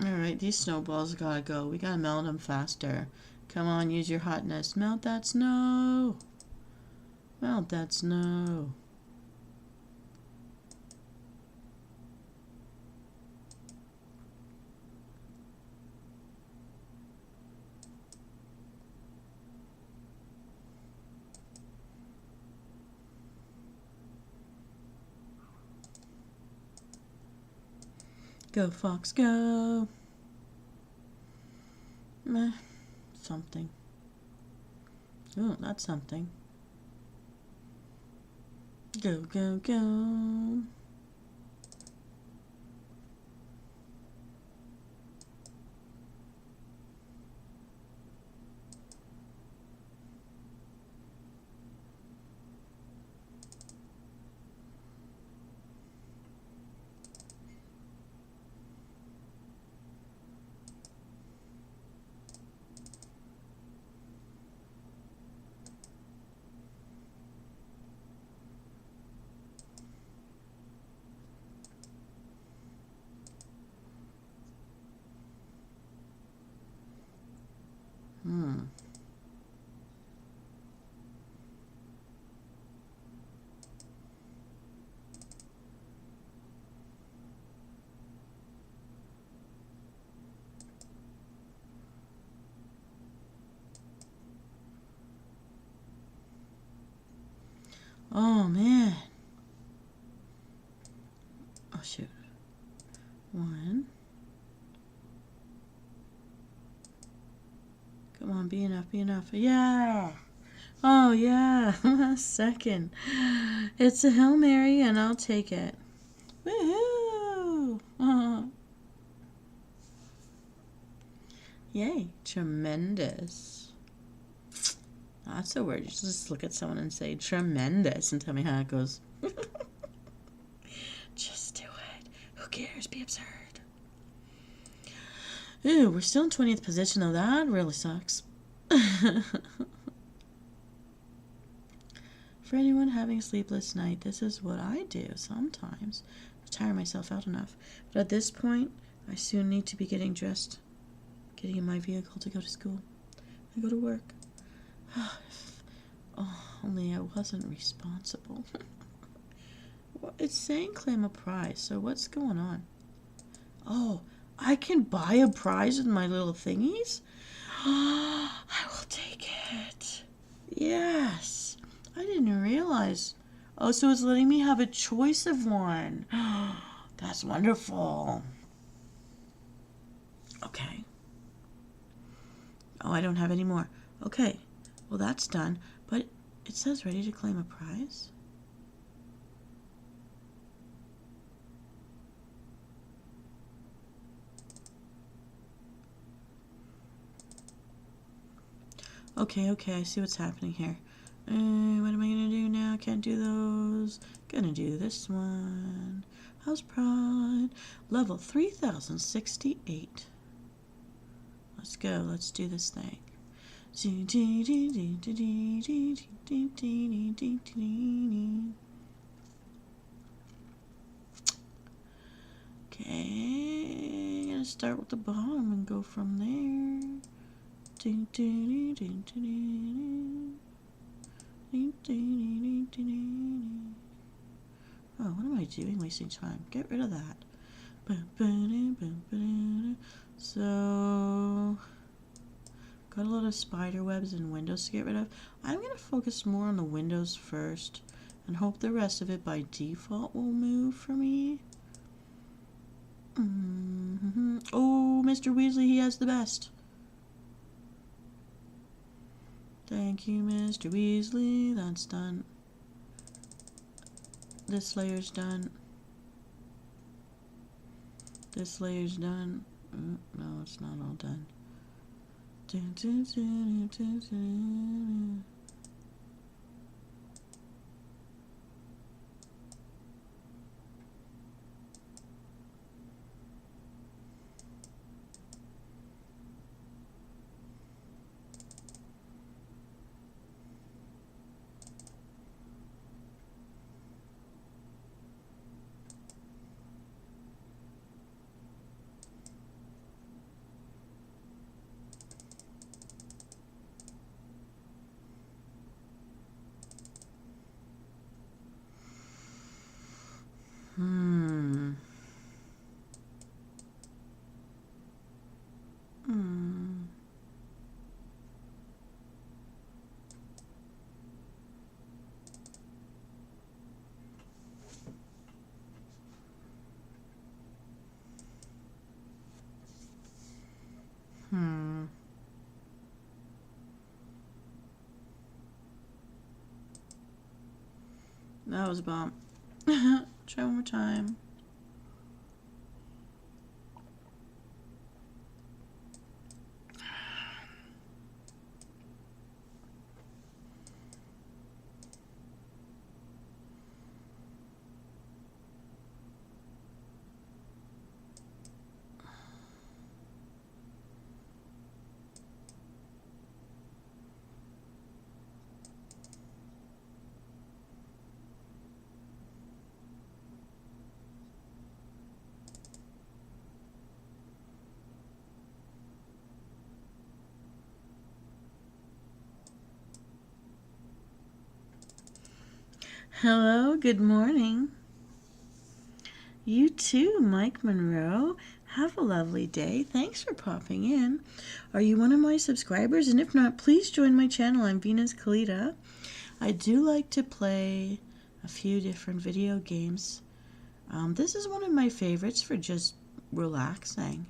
Speaker 1: Alright, these snowballs gotta go. We gotta melt them faster. Come on, use your hotness. Melt that snow. Melt that snow. Go, Fox, go. Meh, something. Oh, that's something. Go, go, go. Oh, man. Oh, shoot. One. Come on, be enough, be enough. Yeah. Oh, yeah. Second. It's a Hail Mary, and I'll take it. Woohoo! Yay. Tremendous. That's a word. You should just look at someone and say tremendous and tell me how it goes. Just do it. Who cares? Be absurd. Ooh, we're still in 20th position, though. That really sucks. For anyone having a sleepless night, this is what I do sometimes to tire myself out enough. But at this point, I soon need to be getting dressed, getting in my vehicle to go to school and go to work. Oh, only I wasn't responsible. Well, it's saying claim a prize, so what's going on? Oh, I can buy a prize with my little thingies? I will take it. Yes. I didn't realize. Oh, so it's letting me have a choice of one. That's wonderful. Okay. Oh, I don't have any more. Okay. Well, that's done. But it says ready to claim a prize. Okay, I see what's happening here. What am I gonna do now? Can't do those. Gonna do this one. House Pride. Level 3068. Let's go. Let's do this thing. Okay. Gonna start with the bottom and go from there. Oh, what am I doing? Wasting time. Get rid of that. So, got a lot of spider webs and windows to get rid of. I'm going to focus more on the windows first and hope the rest of it by default will move for me. Oh, Mr. Weasley, he has the best. Thank you, Mr. Weasley. That's done. This layer's done. This layer's done. No, it's not all done. That was a bump. Try one more time. Hello, good morning. You too, Mike Monroe. Have a lovely day. Thanks for popping in. Are you one of my subscribers? And if not, please join my channel. I'm Venus Kalita. I do like to play a few different video games. This is one of my favorites for just relaxing.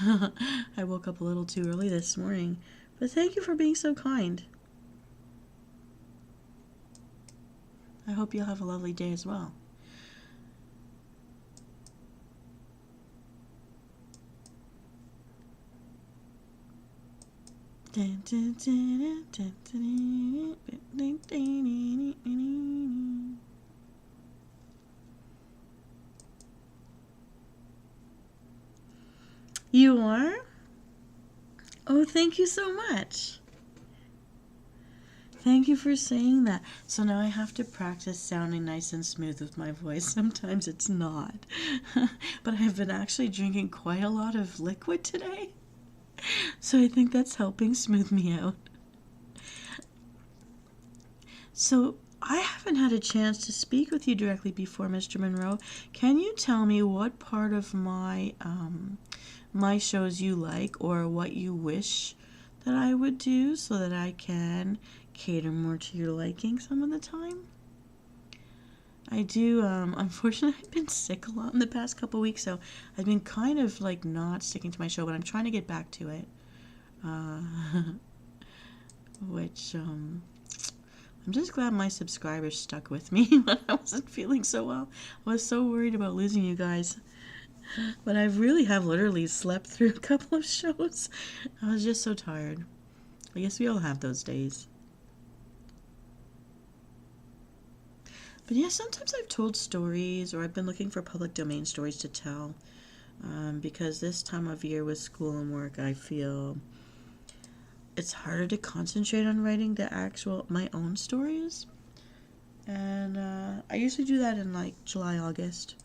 Speaker 1: I woke up a little too early this morning, but thank you for being so kind. I hope you'll have a lovely day as well. You are? Oh, thank you so much. Thank you for saying that. So now I have to practice sounding nice and smooth with my voice. Sometimes it's not. But I've been actually drinking quite a lot of liquid today. So I think that's helping smooth me out. So I haven't had a chance to speak with you directly before, Mr. Monroe. Can you tell me what part of my shows you like, or what you wish that I would do so that I can cater more to your liking some of the time? I do, unfortunately, I've been sick a lot in the past couple weeks, so I've been kind of like not sticking to my show, but I'm trying to get back to it. Which, I'm just glad my subscribers stuck with me when I wasn't feeling so well. I was so worried about losing you guys. But I really have literally slept through a couple of shows. I was just so tired. I guess we all have those days. But yeah, sometimes I've told stories, or I've been looking for public domain stories to tell. Because this time of year with school and work, I feel it's harder to concentrate on writing my own stories. And I usually do that in like July, August.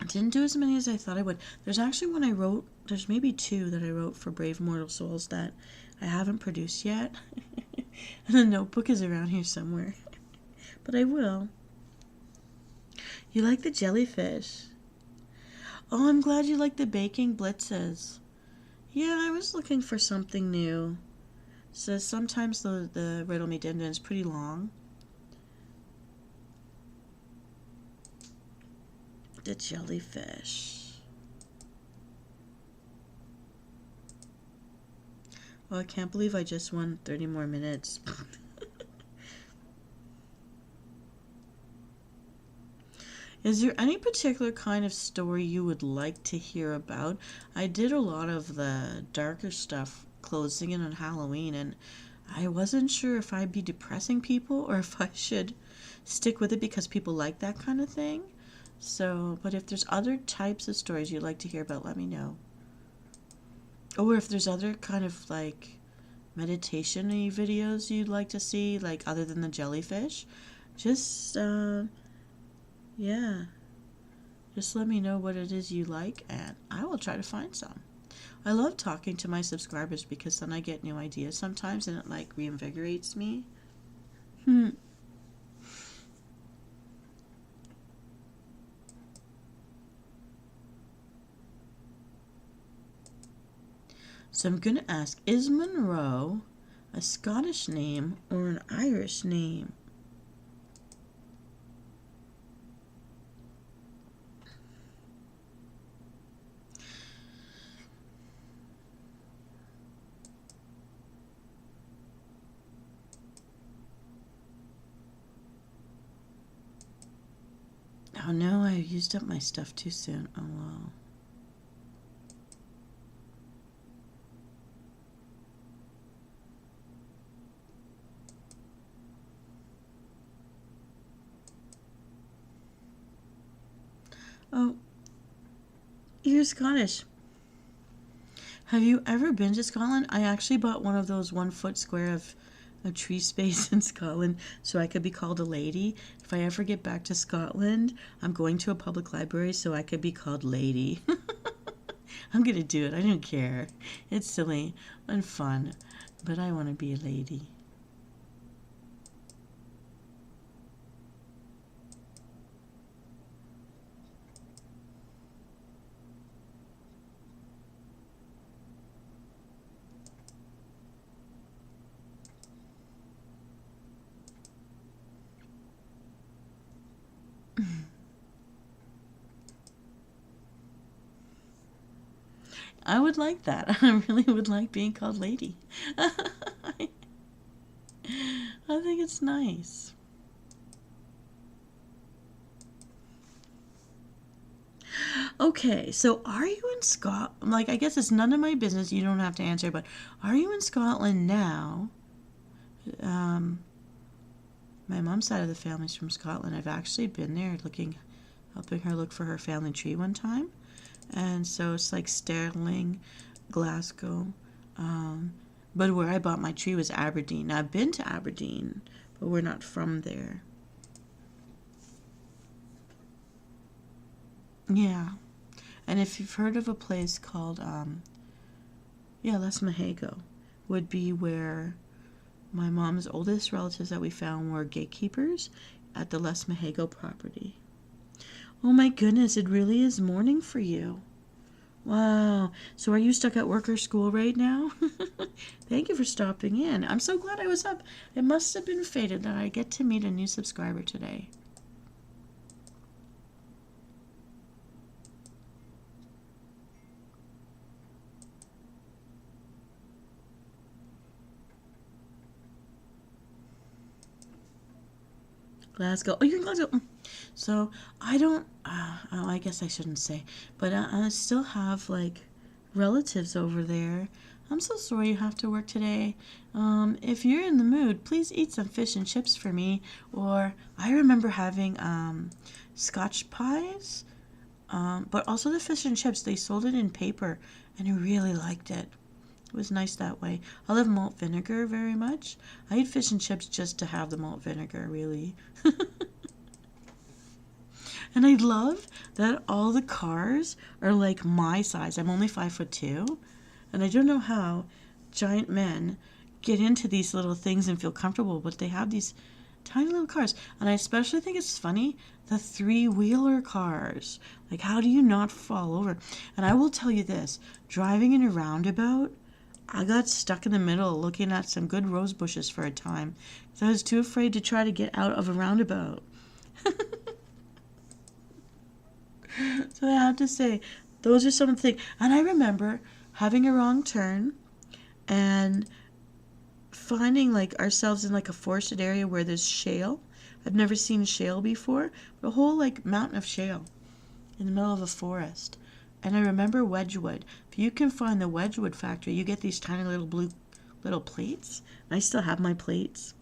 Speaker 1: I didn't do as many as I thought I would. There's actually one I wrote, there's maybe two that I wrote for Brave Mortal Souls that I haven't produced yet. And the notebook is around here somewhere. But I will. You like the jellyfish? Oh, I'm glad you like the baking blitzes. Yeah, I was looking for something new. So sometimes the Riddle Me Din Din is pretty long. The jellyfish. Well, I can't believe I just won 30 more minutes. Is there any particular kind of story you would like to hear about? I did a lot of the darker stuff closing in on Halloween, and I wasn't sure if I'd be depressing people or if I should stick with it because people like that kind of thing. So, but if there's other types of stories you'd like to hear about, let me know. Or if there's other kind of like meditation-y videos you'd like to see, like other than the jellyfish, just yeah, just let me know what it is you like and I will try to find some. I love talking to my subscribers because then I get new ideas sometimes and it like reinvigorates me. So I'm going to ask, is Monroe a Scottish name or an Irish name? Oh no, I used up my stuff too soon. Oh well. Oh, you're Scottish. Have you ever been to Scotland? I actually bought one of those 1 foot square of a tree space in Scotland so I could be called a lady. If I ever get back to Scotland, I'm going to a public library so I could be called lady. I'm gonna do it. I don't care. It's silly and fun, but I want to be a lady. I would like that. I really would like being called lady. I think it's nice. Okay, so are you in Scotland? Like, I guess it's none of my business. You don't have to answer, but are you in Scotland now? Um, my mom's side of the family's from Scotland. I've actually been there helping her look for her family tree one time. And so it's like Stirling, Glasgow. But where I bought my tree was Aberdeen. Now, I've been to Aberdeen, but we're not from there. Yeah. And if you've heard of a place called, Les Mahago, would be where my mom's oldest relatives that we found were gatekeepers at the Les Mahago property. Oh my goodness, it really is morning for you. Wow. So are you stuck at work or school right now? Thank you for stopping in. I'm so glad I was up. It must have been fated that I get to meet a new subscriber today. Glasgow. Oh, you're in Glasgow. So I don't, I guess I shouldn't say, but I still have like relatives over there. I'm so sorry you have to work today. If you're in the mood, please eat some fish and chips for me. Or I remember having Scotch pies, but also the fish and chips. They sold it in paper, and I really liked it. It was nice that way. I love malt vinegar very much. I eat fish and chips just to have the malt vinegar, really. And I love that all the cars are like my size. I'm only 5'2", and I don't know how giant men get into these little things and feel comfortable, but they have these tiny little cars. And I especially think it's funny, the 3-wheeler cars. Like, how do you not fall over? And I will tell you this, driving in a roundabout, I got stuck in the middle looking at some good rose bushes for a time because I was too afraid to try to get out of a roundabout. So I have to say, those are some things. And I remember having a wrong turn and finding like ourselves in like a forested area where there's shale. I've never seen shale before, but a whole like mountain of shale in the middle of a forest. And I remember Wedgwood. If you can find the Wedgwood factory, you get these tiny little blue little plates. I still have my plates.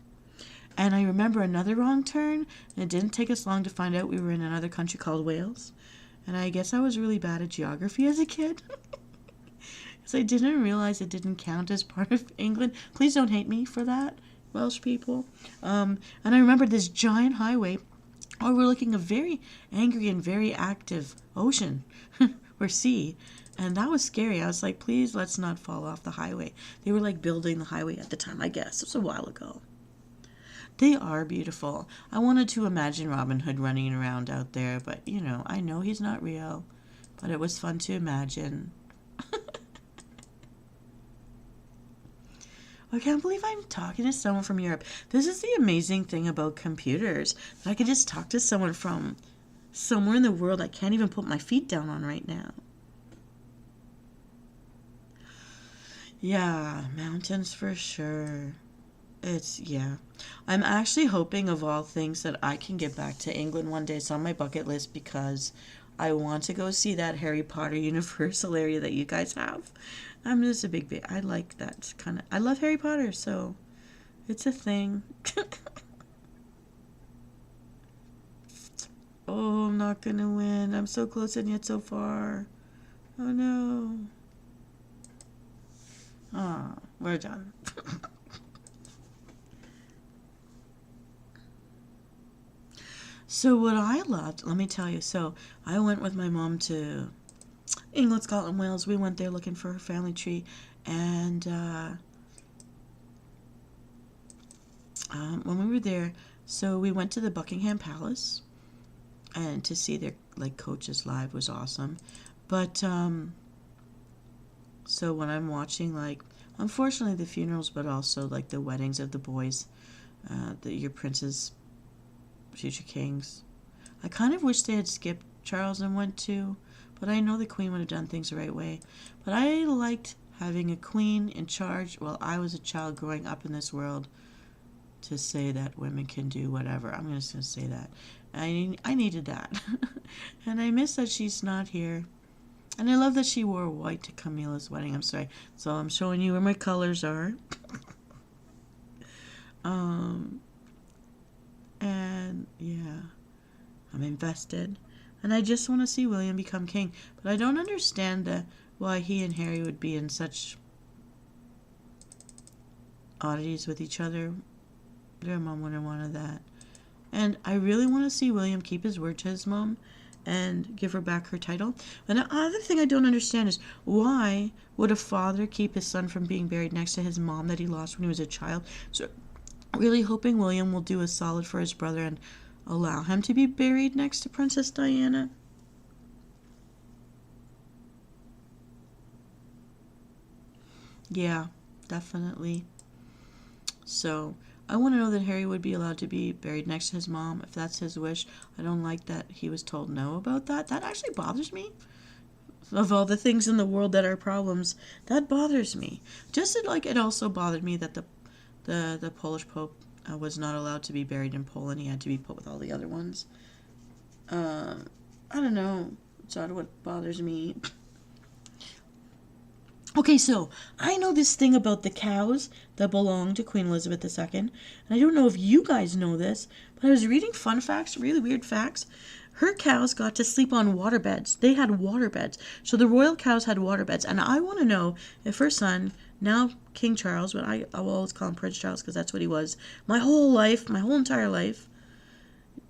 Speaker 1: And I remember another wrong turn, and it didn't take us long to find out we were in another country called Wales. And I guess I was really bad at geography as a kid. Because I didn't realize it didn't count as part of England. Please don't hate me for that, Welsh people. And I remember this giant highway overlooking a very angry and very active ocean or sea. And that was scary. I was like, please, let's not fall off the highway. They were like building the highway at the time, I guess. It was a while ago. They are beautiful. I wanted to imagine Robin Hood running around out there, but, I know he's not real. But it was fun to imagine. I can't believe I'm talking to someone from Europe. This is the amazing thing about computers. That I could just talk to someone from somewhere in the world I can't even put my feet down on right now. Yeah, mountains for sure. Yeah. I'm actually hoping, of all things, that I can get back to England one day. It's on my bucket list because I want to go see that Harry Potter Universal area that you guys have. I'm just a big, I like that kind of, I love Harry Potter, so it's a thing. Oh, I'm not gonna win. I'm so close and yet so far. Oh no. Oh, we're done. So what I loved, let me tell you. So I went with my mom to England, Scotland, Wales. We went there looking for her family tree, and when we were there, so we went to the Buckingham Palace, and to see their like coaches live was awesome. But so when I'm watching, like, unfortunately the funerals, but also like the weddings of the boys, your princes, future kings, I kind of wish they had skipped Charles and went to, but I know the queen would have done things the right way. But I liked having a queen in charge while I was a child growing up in this world, to say that women can do whatever. I'm just going to say that. I needed that. And I miss that she's not here. And I love that she wore white to Camilla's wedding. I'm sorry. So I'm showing you where my colors are. And yeah, I'm invested. And I just want to see William become king. But I don't understand why he and Harry would be in such oddities with each other. Their mom wouldn't have wanted that. And I really want to see William keep his word to his mom and give her back her title. And the other thing I don't understand is, why would a father keep his son from being buried next to his mom that he lost when he was a child? So really hoping William will do a solid for his brother and allow him to be buried next to Princess Diana. Yeah, definitely. So I want to know that Harry would be allowed to be buried next to his mom if that's his wish. I don't like that he was told no about that. That actually bothers me. Of all the things in the world that are problems, that bothers me. Just like it also bothered me that the Polish Pope was not allowed to be buried in Poland. He had to be put with all the other ones. I don't know. It's not what bothers me. Okay, so I know this thing about the cows that belong to Queen Elizabeth II, and I don't know if you guys know this, but I was reading fun facts, really weird facts. Her cows got to sleep on waterbeds. They had waterbeds. So the royal cows had waterbeds, and I want to know if her son, now King Charles, but I will always call him Prince Charles because that's what he was, my whole entire life,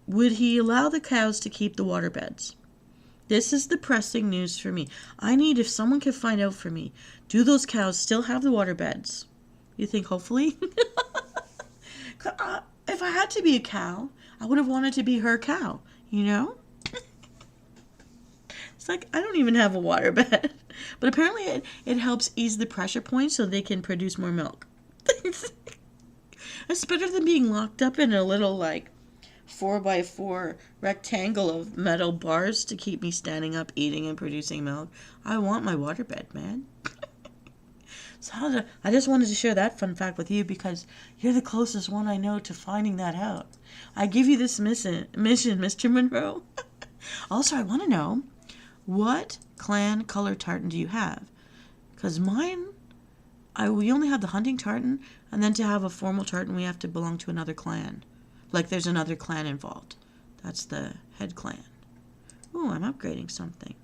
Speaker 1: would he allow the cows to keep the waterbeds? This is the pressing news for me. I need, if someone could find out for me, do those cows still have the water beds? You think hopefully? If I had to be a cow, I would have wanted to be her cow, you know? It's like, I don't even have a water bed. But apparently it helps ease the pressure point so they can produce more milk. It's better than being locked up in a little, like, 4x4 rectangle of metal bars to keep me standing up, eating, and producing milk. I want my waterbed, man. So I just wanted to share that fun fact with you because you're the closest one I know to finding that out. I give you this mission, Mr. Monroe. Also, I want to know, what clan color tartan do you have? Because mine, we only have the hunting tartan, and then to have a formal tartan, we have to belong to another clan. Like there's another clan involved. That's the head clan. Oh, I'm upgrading something.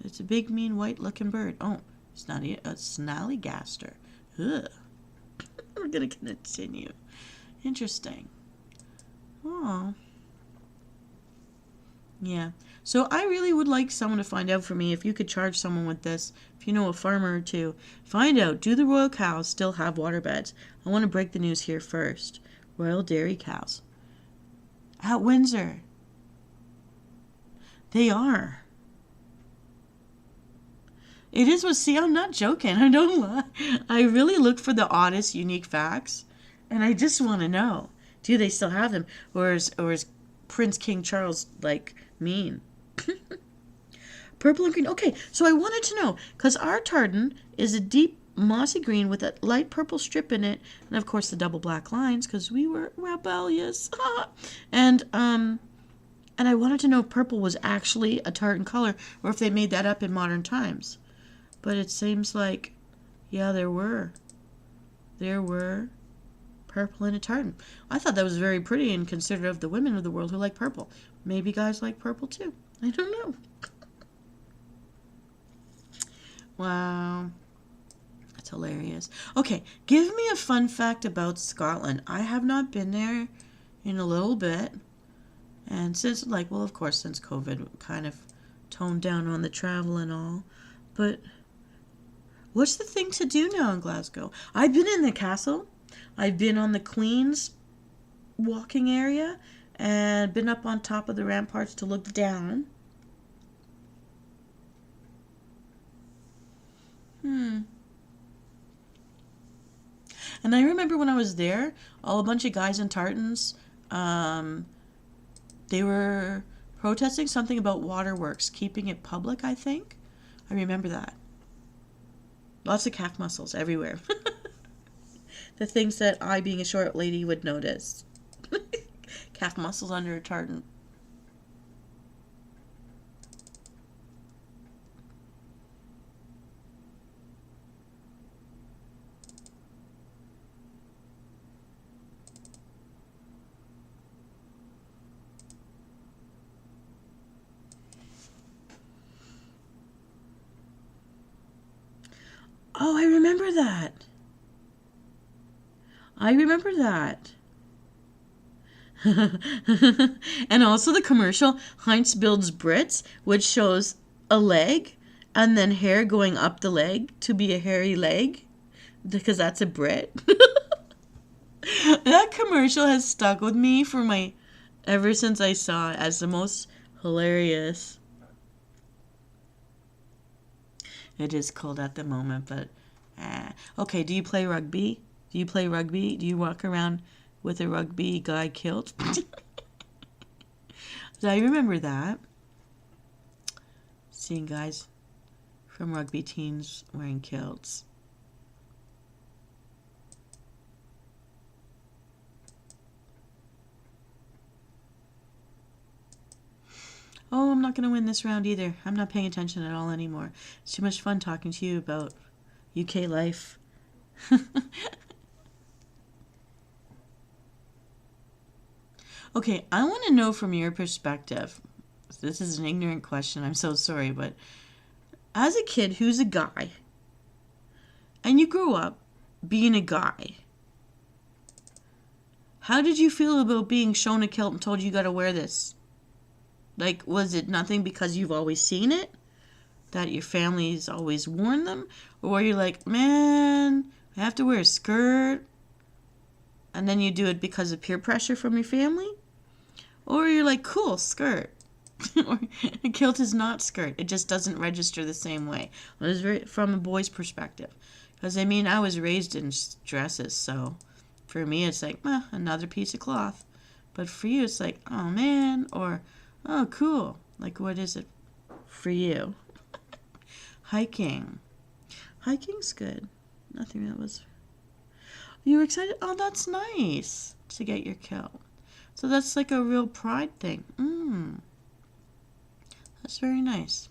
Speaker 1: It's a big, mean, white-looking bird. Oh, it's not a snallygaster. Ugh. We're going to continue. Interesting. Oh. Yeah. So I really would like someone to find out for me if you could charge someone with this. If you know a farmer or two, find out, do the royal cows still have water beds? I want to break the news here first. Royal Dairy cows. At Windsor. They are. It is what, see, I'm not joking. I don't lie. I really look for the oddest, unique facts. And I just want to know, do they still have them? Or is Prince King Charles, like, mean? Purple and green. Okay, so I wanted to know, because our tartan is a deep mossy green with a light purple strip in it, and of course the double black lines because we were rebellious. And I wanted to know if purple was actually a tartan color or if they made that up in modern times. But it seems like, yeah, there were purple in a tartan. I thought that was very pretty and considerate of the women of the world who like purple. Maybe guys like purple too. I don't know. Wow. That's hilarious. Okay, give me a fun fact about Scotland. I have not been there in a little bit. And since, like, well, of course, since COVID kind of toned down on the travel and all. But what's the thing to do now in Glasgow? I've been in the castle. I've been on the Queen's walking area and been up on top of the ramparts to look down. And I remember when I was there, a bunch of guys in tartans, they were protesting something about waterworks, keeping it public, I think. I remember that. Lots of calf muscles everywhere. The things that I, being a short lady, would notice. Calf muscles under a tartan. Oh, I remember that. I remember that. And also the commercial, Heinz builds Brits, which shows a leg and then hair going up the leg to be a hairy leg because that's a Brit. That commercial has stuck with me ever since I saw it as the most hilarious. It is cold at the moment, but okay, do you play rugby? Do you play rugby? Do you walk around with a rugby guy kilt? So I remember that. Seeing guys from rugby teams wearing kilts. Oh, I'm not going to win this round either. I'm not paying attention at all anymore. It's too much fun talking to you about UK life. Okay, I want to know from your perspective. This is an ignorant question. I'm so sorry, but as a kid who's a guy, and you grew up being a guy, how did you feel about being shown a kilt and told you got to wear this? Like, was it nothing because you've always seen it? That your family's always worn them? Or were you like, man, I have to wear a skirt? And then you do it because of peer pressure from your family? Or you're like, cool, skirt. Or a kilt is not skirt. It just doesn't register the same way. It was from a boy's perspective. Because, I mean, I was raised in dresses, so for me it's like, another piece of cloth. But for you it's like, oh, man, or, oh, cool. Like, what is it for you? Hiking. Hiking's good. Nothing that was... You were excited? Oh, that's nice to get your kilt. So that's like a real pride thing. That's very nice.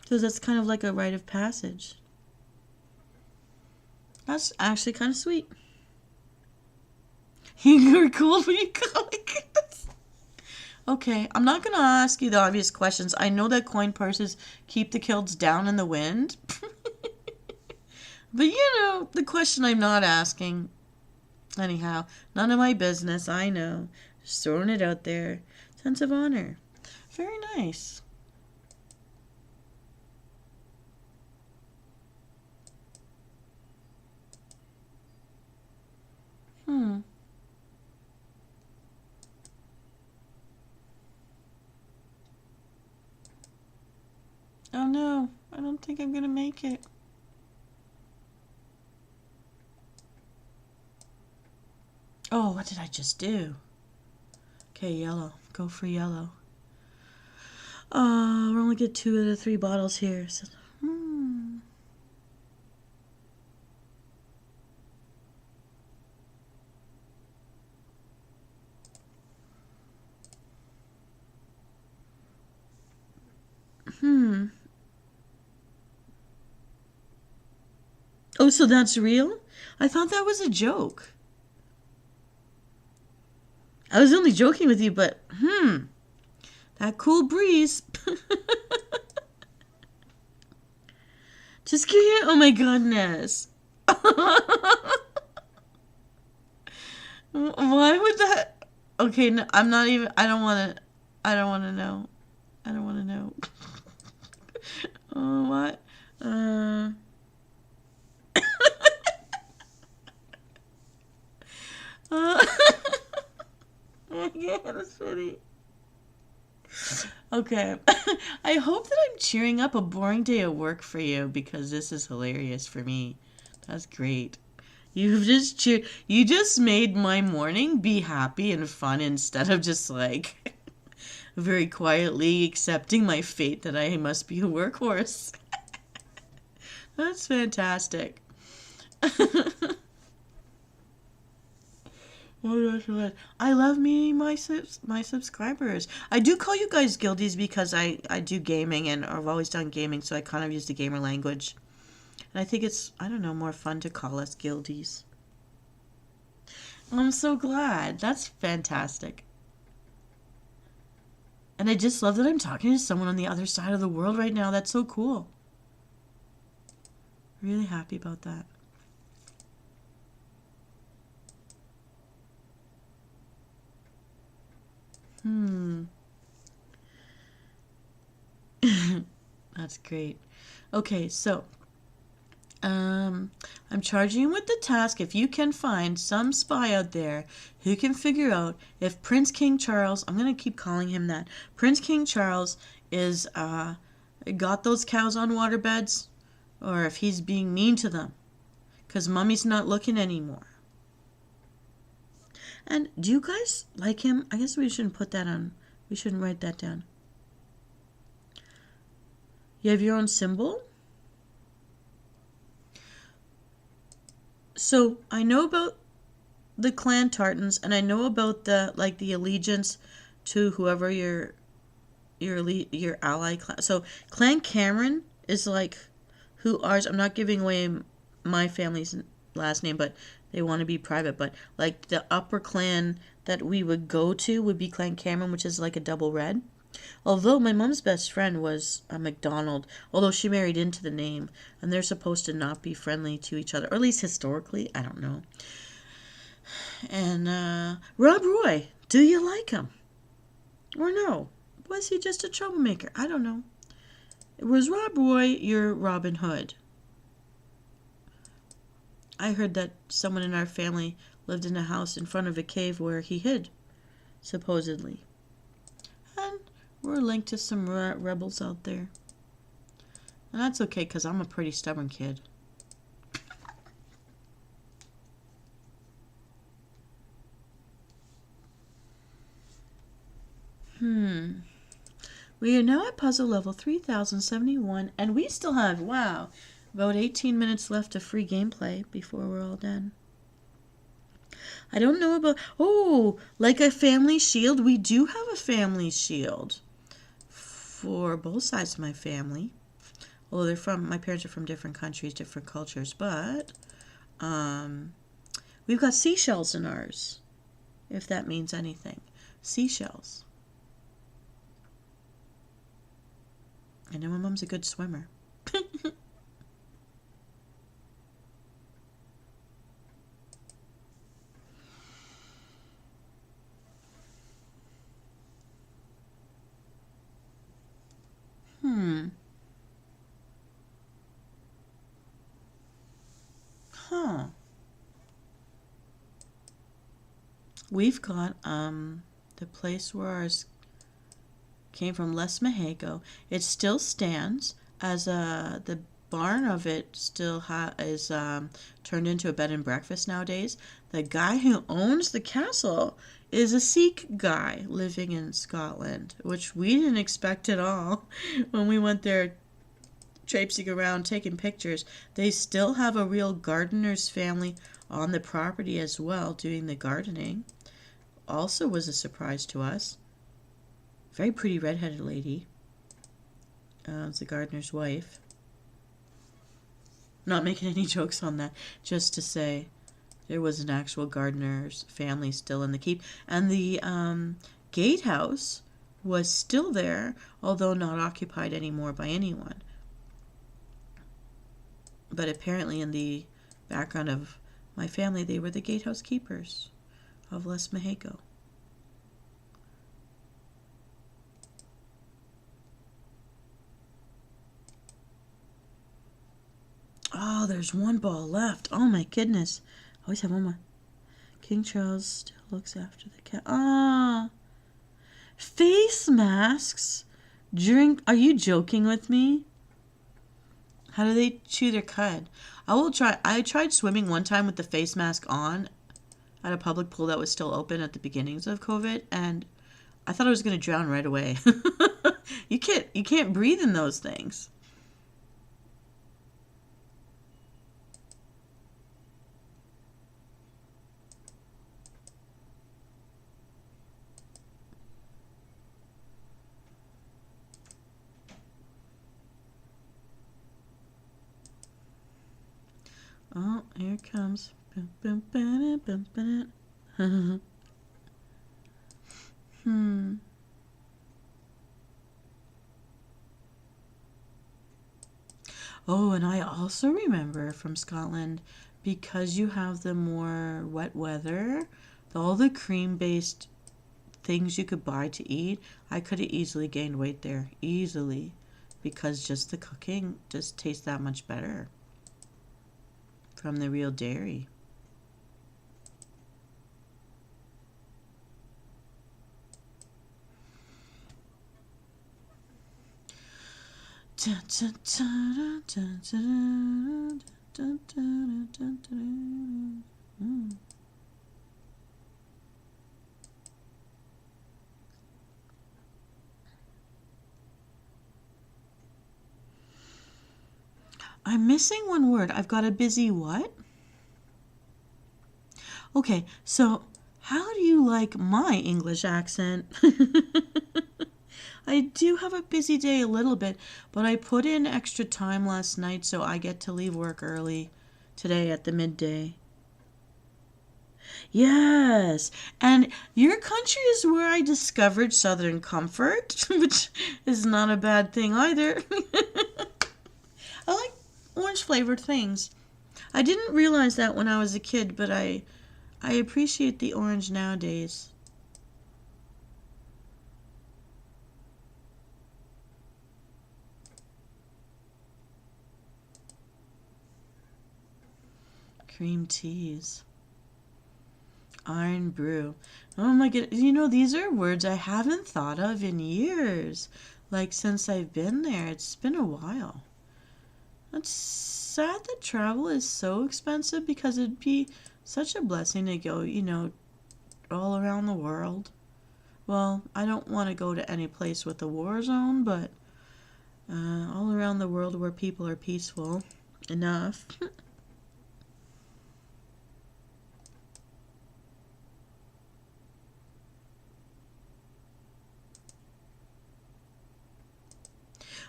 Speaker 1: So that's kind of like a rite of passage. That's actually kind of sweet. You were cool when you got like this. Okay, I'm not going to ask you the obvious questions. I know that coin purses keep the kilts down in the wind. But you know, the question I'm not asking. Anyhow, none of my business, I know. Just throwing it out there. Sense of honor. Very nice. Oh no, I don't think I'm gonna make it. Oh, what did I just do? Okay, yellow. Go for yellow. Oh, we're only get 2 of the 3 bottles here. So, Oh, so that's real? I thought that was a joke. I was only joking with you, but that cool breeze. Just curious. Oh my goodness. Why would that? Okay, no, I'm not even. I don't want to. I don't want to know. I don't want to know. Oh, what? Yeah, that's funny. Okay. I hope that I'm cheering up a boring day at work for you because this is hilarious for me. That's great. You just made my morning be happy and fun instead of just like very quietly accepting my fate that I must be a workhorse. That's fantastic. I love meeting my subscribers. I do call you guys guildies because I do gaming and I've always done gaming, so I kind of use the gamer language. And I think it's, I don't know, more fun to call us guildies. I'm so glad. That's fantastic. And I just love that I'm talking to someone on the other side of the world right now. That's so cool. Really happy about that. That's great. Okay, so I'm charging you with the task. If you can find some spy out there who can figure out if Prince King Charles, I'm going to keep calling him that, Prince King Charles is got those cows on waterbeds, or if he's being mean to them because Mummy's not looking anymore. And do you guys like him? I guess we shouldn't put that on. We shouldn't write that down. You have your own symbol? So I know about the clan tartans, and I know about the the allegiance to whoever your ally clan. So Clan Cameron is like who ours. I'm not giving away my family's last name, but they want to be private. But like the upper clan that we would go to would be Clan Cameron, which is like a double red. Although my mom's best friend was a McDonald, although she married into the name, and they're supposed to not be friendly to each other, or at least historically, I don't know. And Rob Roy, do you like him? Or no? Was he just a troublemaker? I don't know. Was Rob Roy your Robin Hood? I heard that someone in our family lived in a house in front of a cave where he hid, supposedly. And we're linked to some rebels out there. And that's okay, because I'm a pretty stubborn kid. We are now at puzzle level 3071, and we still have, wow, about 18 minutes left of free gameplay before we're all done. I don't know about, oh, like a family shield. We do have a family shield for both sides of my family. Although they're from, my parents are from different countries, different cultures, but we've got seashells in ours, if that means anything. Seashells. I know my mom's a good swimmer. Huh. We've got the place where ours came from, Les Mahego. It still stands as the barn of it still is turned into a bed and breakfast nowadays. The guy who owns the castle is a Sikh guy living in Scotland, which we didn't expect at all when we went there traipsing around taking pictures. They still have a real gardener's family on the property as well doing the gardening. Also was a surprise to us. Very pretty redheaded lady. It's the gardener's wife. Not making any jokes on that, just to say there was an actual gardener's family still in the keep. And the gatehouse was still there, although not occupied anymore by anyone. But apparently in the background of my family, they were the gatehouse keepers of Les Mexico. Oh, there's one ball left. Oh my goodness. I always have one more. King Charles still looks after the cat. Ah. Face masks? Drink. Are you joking with me? How do they chew their cud? I tried swimming one time with the face mask on at a public pool that was still open at the beginnings of COVID, and I thought I was going to drown right away. You can't breathe in those things. Oh, here it comes. Oh, and I also remember from Scotland, because you have the more wet weather, all the cream-based things you could buy to eat, I could have easily gained weight there. Easily. Because just the cooking just tastes that much better from the real dairy. I'm missing one word. I've got a busy what? Okay, so how do you like my English accent? I do have a busy day a little bit, but I put in extra time last night, so I get to leave work early today at the midday. Yes, and your country is where I discovered Southern Comfort, which is not a bad thing either. I like orange flavored things. I didn't realize that when I was a kid, but I appreciate the orange nowadays. Cream teas. Iron brew. Oh my god. You know, these are words I haven't thought of in years. Like since I've been there. It's been a while. It's sad that travel is so expensive because it'd be such a blessing to go, all around the world. Well, I don't want to go to any place with a war zone, but all around the world where people are peaceful enough.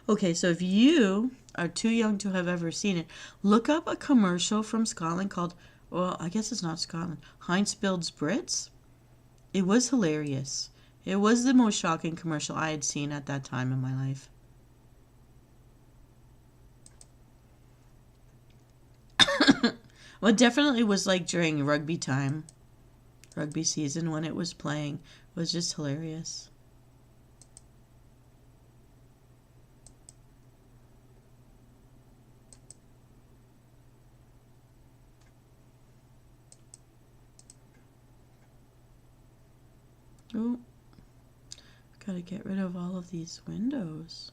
Speaker 1: Okay, so if you are too young to have ever seen it, look up a commercial from Scotland called, well, I guess it's not Scotland, Heinz Builds Brits. It was hilarious. It was the most shocking commercial I had seen at that time in my life. Well, it definitely was like during rugby time, rugby season when it was playing. It was just hilarious. Oh, gotta get rid of all of these windows.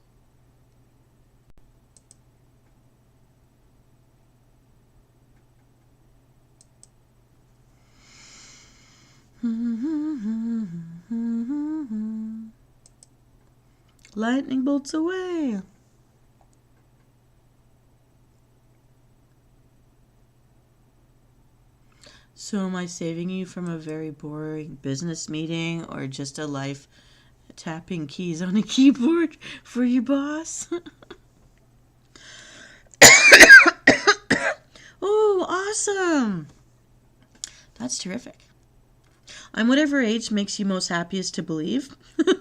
Speaker 1: Lightning bolts away. So am I saving you from a very boring business meeting or just a life tapping keys on a keyboard for your boss? Oh, awesome. That's terrific. I'm whatever age makes you most happiest to believe. We're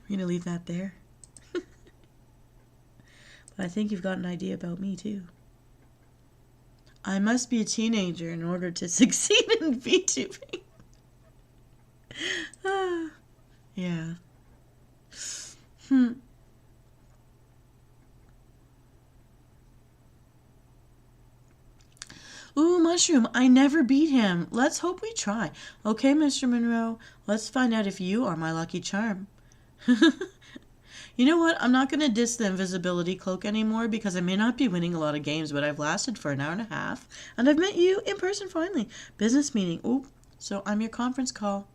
Speaker 1: going to leave that there. But I think you've got an idea about me, too. I must be a teenager in order to succeed in VTubing. Yeah. Ooh, Mushroom, I never beat him. Let's hope we try. Okay, Mr. Monroe, let's find out if you are my lucky charm. You know what? I'm not going to diss the invisibility cloak anymore because I may not be winning a lot of games, but I've lasted for an hour and a half, and I've met you in person finally. Business meeting. Ooh, so I'm your conference call.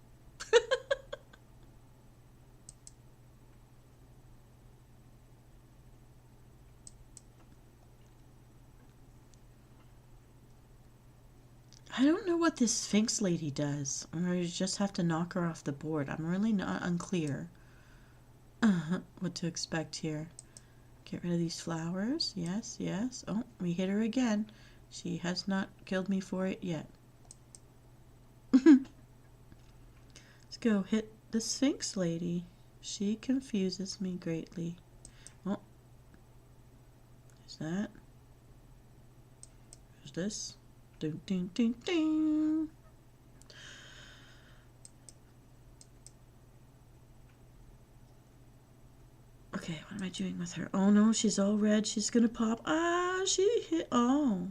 Speaker 1: I don't know what this Sphinx lady does, or you just have to knock her off the board. I'm really not unclear what to expect here. Get rid of these flowers. Yes, yes. Oh, we hit her again. She has not killed me for it yet. Let's go hit the Sphinx lady. She confuses me greatly. Oh, is that? Who's this? Ding, ding, ding, ding. Okay, what am I doing with her? Oh no, she's all red. She's gonna pop. Ah, she hit. Oh.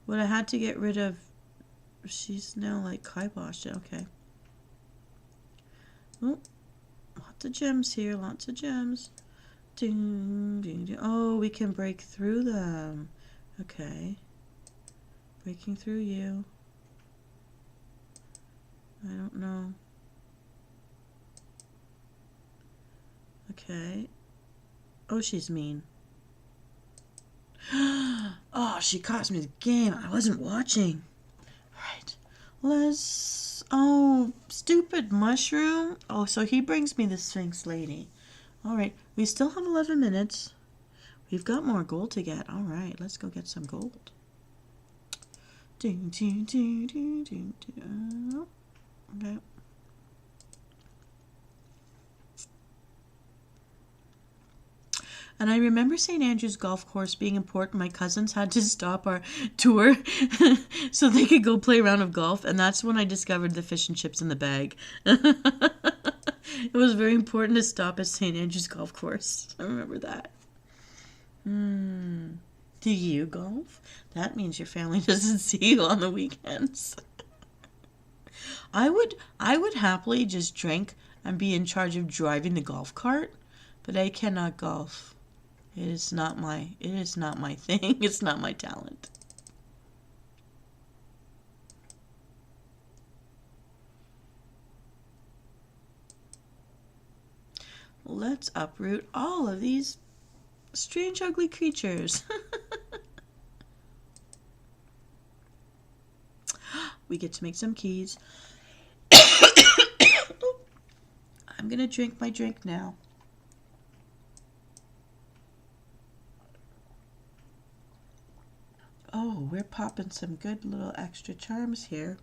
Speaker 1: What I had to get rid of. She's now like kiboshed. Okay. Oh, lots of gems here. Lots of gems. Ding, ding, ding. Oh, we can break through them. Okay. Breaking through you. I don't know. Okay. Oh, she's mean. Oh, she cost me the game. I wasn't watching. Alright. Let's... Oh, stupid mushroom. Oh, so he brings me the Sphinx lady. Alright. We still have 11 minutes. We've got more gold to get. Alright. Let's go get some gold. Ding, ding, ding, ding, ding, ding. Okay. And I remember St. Andrew's Golf Course being important. My cousins had to stop our tour so they could go play a round of golf. And that's when I discovered the fish and chips in the bag. It was very important to stop at St. Andrew's Golf Course. I remember that. Do you golf? That means your family doesn't see you on the weekends. I would happily just drink and be in charge of driving the golf cart, but I cannot golf. It is not my thing. It's not my talent. Let's uproot all of these strange, ugly creatures. We get to make some keys. I'm going to drink my drink now. Oh, we're popping some good little extra charms here.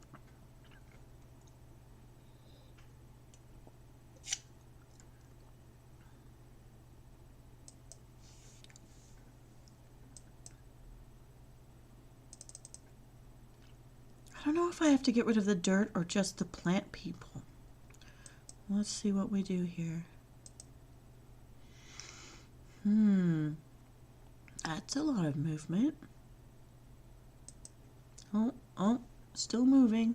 Speaker 1: I don't know if I have to get rid of the dirt or just the plant people. Let's see what we do here. That's a lot of movement. Oh, still moving.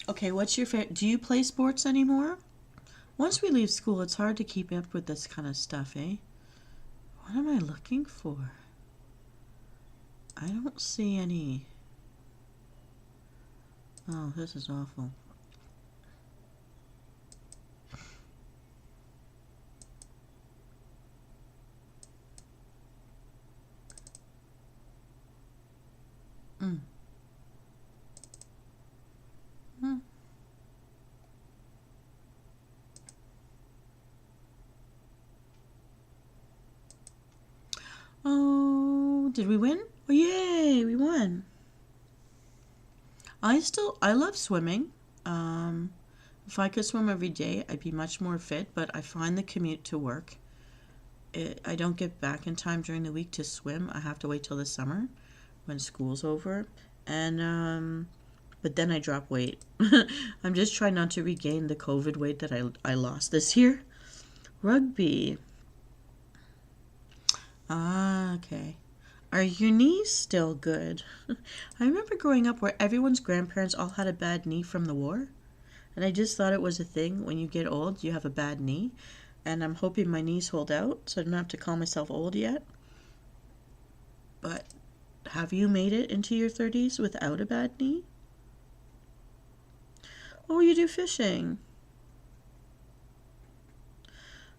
Speaker 1: Okay, what's your favorite? Do you play sports anymore? Once we leave school, it's hard to keep up with this kind of stuff, eh? What am I looking for? I don't see any. Oh, this is awful. Mm. Mm. Oh, did we win? Oh, yay, we won. I love swimming. If I could swim every day, I'd be much more fit, but I find the commute to work. I don't get back in time during the week to swim. I have to wait till the summer when school's over. And, but then I drop weight. I'm just trying not to regain the COVID weight that I lost this year. Rugby. Ah, okay. Are your knees still good? I remember growing up where everyone's grandparents all had a bad knee from the war. And I just thought it was a thing. When you get old, you have a bad knee. And I'm hoping my knees hold out so I don't have to call myself old yet. But have you made it into your 30s without a bad knee? Oh, you do fishing.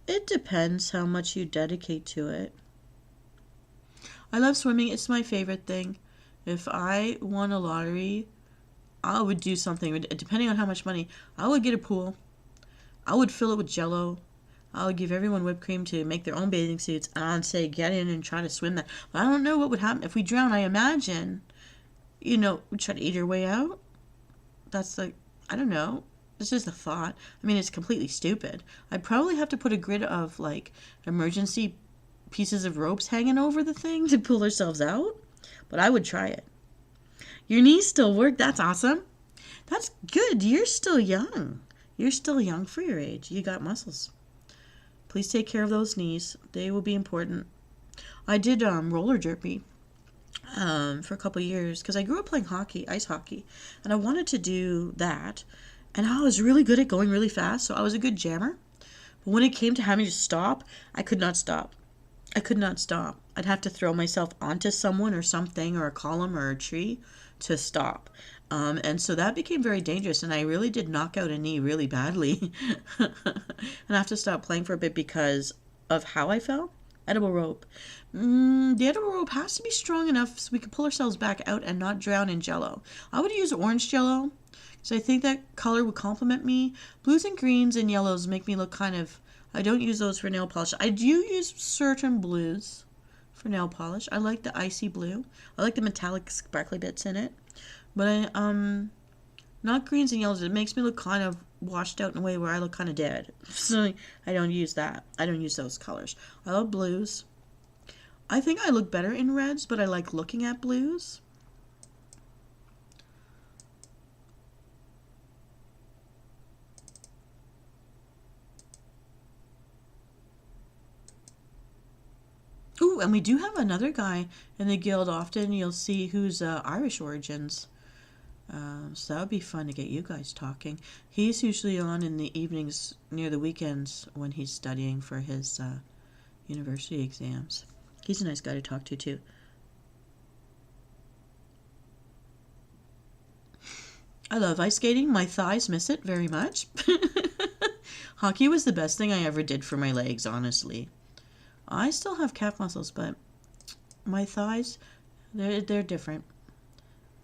Speaker 1: It depends how much you dedicate to it. I love swimming. It's my favorite thing. If I won a lottery, I would do something. Depending on how much money, I would get a pool. I would fill it with Jello. I would give everyone whipped cream to make their own bathing suits. And I'd say, get in and try to swim that. But I don't know what would happen if we drown. I imagine, we try to eat our way out. That's like, I don't know. It's just a thought. I mean, it's completely stupid. I'd probably have to put a grid of, like, emergency pieces of ropes hanging over the thing to pull ourselves out. But I would try it. Your knees still work. That's awesome. That's good. You're still young. You're still young for your age. You got muscles. Please take care of those knees. They will be important. I did roller derby for a couple of years because I grew up playing hockey, ice hockey, and I wanted to do that. And I was really good at going really fast, so I was a good jammer. But when it came to having to stop, I could not stop. I could not stop. I'd have to throw myself onto someone or something or a column or a tree to stop. And so that became very dangerous, and I really did knock out a knee really badly. And I have to stop playing for a bit because of how I fell. Edible rope. The edible rope has to be strong enough so we can pull ourselves back out and not drown in Jello. I would use orange Jello because I think that color would complement me. Blues and greens and yellows make me look kind of... I don't use those for nail polish. I do use certain blues for nail polish. I like the icy blue. I like the metallic sparkly bits in it. But not greens and yellows. It makes me look kind of washed out in a way where I look kind of dead. So I don't use that. I don't use those colors. I love blues. I think I look better in reds, but I like looking at blues. Ooh, and we do have another guy in the guild. Often you'll see who's Irish origins. So that would be fun to get you guys talking. He's usually on in the evenings near the weekends when he's studying for his university exams. He's a nice guy to talk to, too. I love ice skating. My thighs miss it very much. Hockey was the best thing I ever did for my legs, honestly. I still have calf muscles, but my thighs, they're different.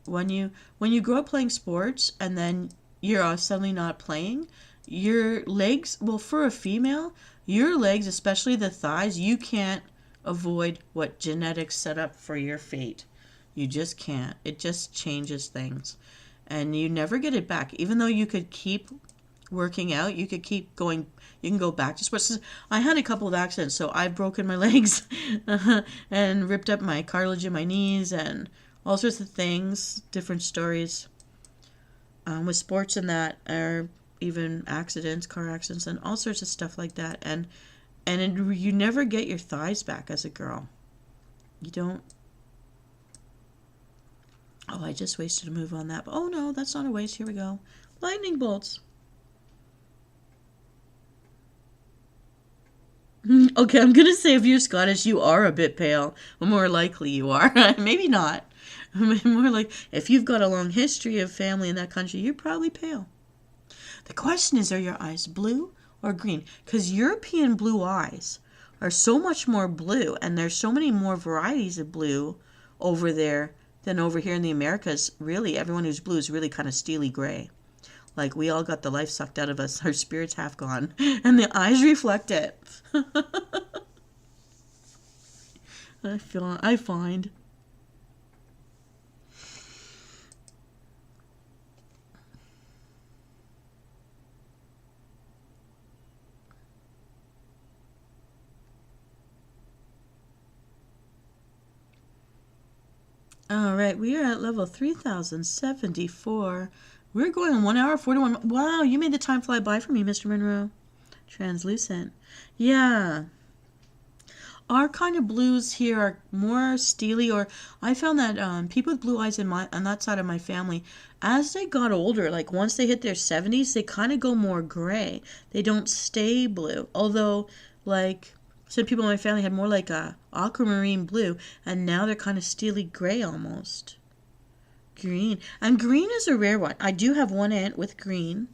Speaker 1: When you grow up playing sports and then you're suddenly not playing, your legs, well, for a female, your legs, especially the thighs, you can't avoid what genetics set up for your fate. You just can't. It just changes things. And you never get it back. Even though you could keep working out, you could keep going, you can go back to sports. I had a couple of accidents, so I've broken my legs and ripped up my cartilage in my knees and all sorts of things, different stories with sports and that, or even accidents, car accidents, and all sorts of stuff like that. And you never get your thighs back as a girl. You don't. Oh, I just wasted a move on that. Oh no, that's not a waste. Here we go. Lightning bolts. Okay, I'm going to say if you're Scottish, you are a bit pale. Well, more likely you are. Maybe not. More like, if you've got a long history of family in that country, you're probably pale. The question is, are your eyes blue or green? Because European blue eyes are so much more blue, and there's so many more varieties of blue over there than over here in the Americas. Really, everyone who's blue is really kind of steely gray. Like, we all got the life sucked out of us. Our spirit's half gone. And the eyes reflect it. I find. All right, we are at level 3074. We're going on 1 hour 41. Wow, you made the time fly by for me, Mr. Monroe. Translucent. Yeah. Our kind of blues here are more steely, or I found that people with blue eyes on that side of my family, as they got older, like once they hit their 70s, they kind of go more gray. They don't stay blue. Although, like, some people in my family had more like a aquamarine blue, and now they're kind of steely gray almost. Green. And green is a rare one. I do have one aunt with green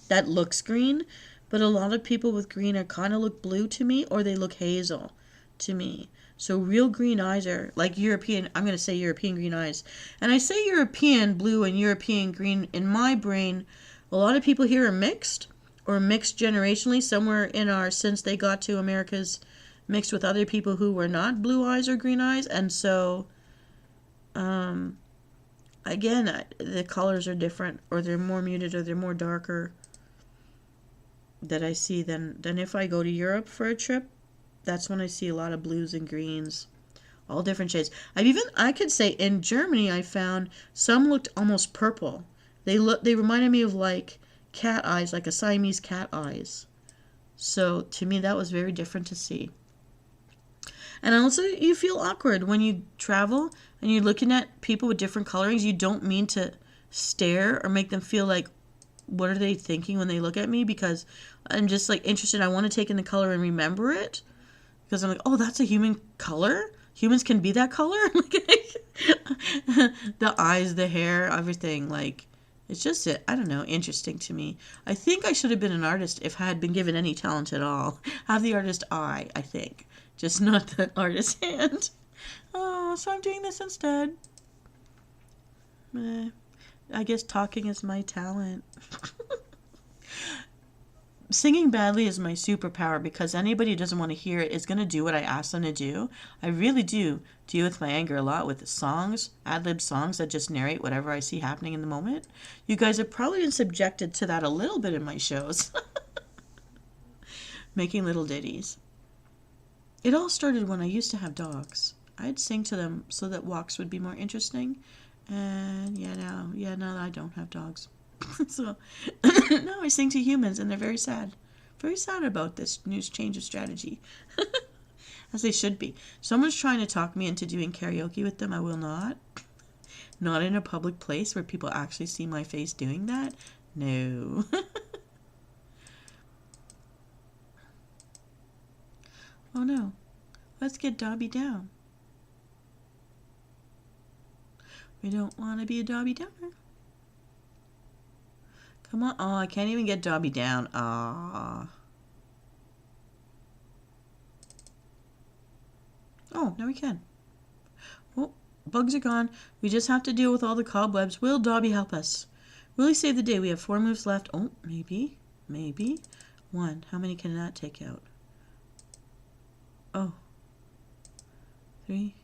Speaker 1: that looks green, but a lot of people with green are kind of look blue to me, or they look hazel to me. So real green eyes are like European. I'm going to say European green eyes. And I say European blue and European green. In my brain, a lot of people here are mixed, or mixed generationally. Somewhere in our, since they got to America's, mixed with other people who were not blue eyes or green eyes. And so, again, the colors are different, or they're more muted, or they're more darker that I see than if I go to Europe for a trip. That's when I see a lot of blues and greens, all different shades. I could say in Germany, I found some looked almost purple. They reminded me of like cat eyes, like a Siamese cat eyes. So to me, that was very different to see. And also, you feel awkward when you travel and you're looking at people with different colorings. You don't mean to stare or make them feel like, what are they thinking when they look at me? Because I'm just like interested. I want to take in the color and remember it. Because I'm like, oh, that's a human color? Humans can be that color? The eyes, the hair, everything. Like, it's just, I don't know, interesting to me. I think I should have been an artist if I had been given any talent at all. Have the artist eye, I think. Just not the artist hand. Oh, so I'm doing this instead. I guess talking is my talent. Singing badly is my superpower, because anybody who doesn't want to hear it is going to do what I ask them to do. I really do deal with my anger a lot with songs, ad-lib songs that just narrate whatever I see happening in the moment. You guys have probably been subjected to that a little bit in my shows. Making little ditties. It all started when I used to have dogs. I'd sing to them so that walks would be more interesting. And now I don't have dogs. So now I sing to humans, and they're very sad. Very sad about this new change of strategy. As they should be. Someone's trying to talk me into doing karaoke with them. I will not. Not in a public place where people actually see my face doing that. No. Oh no. Let's get Dobby down. We don't want to be a Dobby downer. Come on. Oh, I can't even get Dobby down. Ah. Oh, now we can. Oh, bugs are gone. We just have to deal with all the cobwebs. Will Dobby help us? Will he save the day? We have 4 moves left. Oh, maybe. Maybe. 1. How many can that take out? Oh. 3.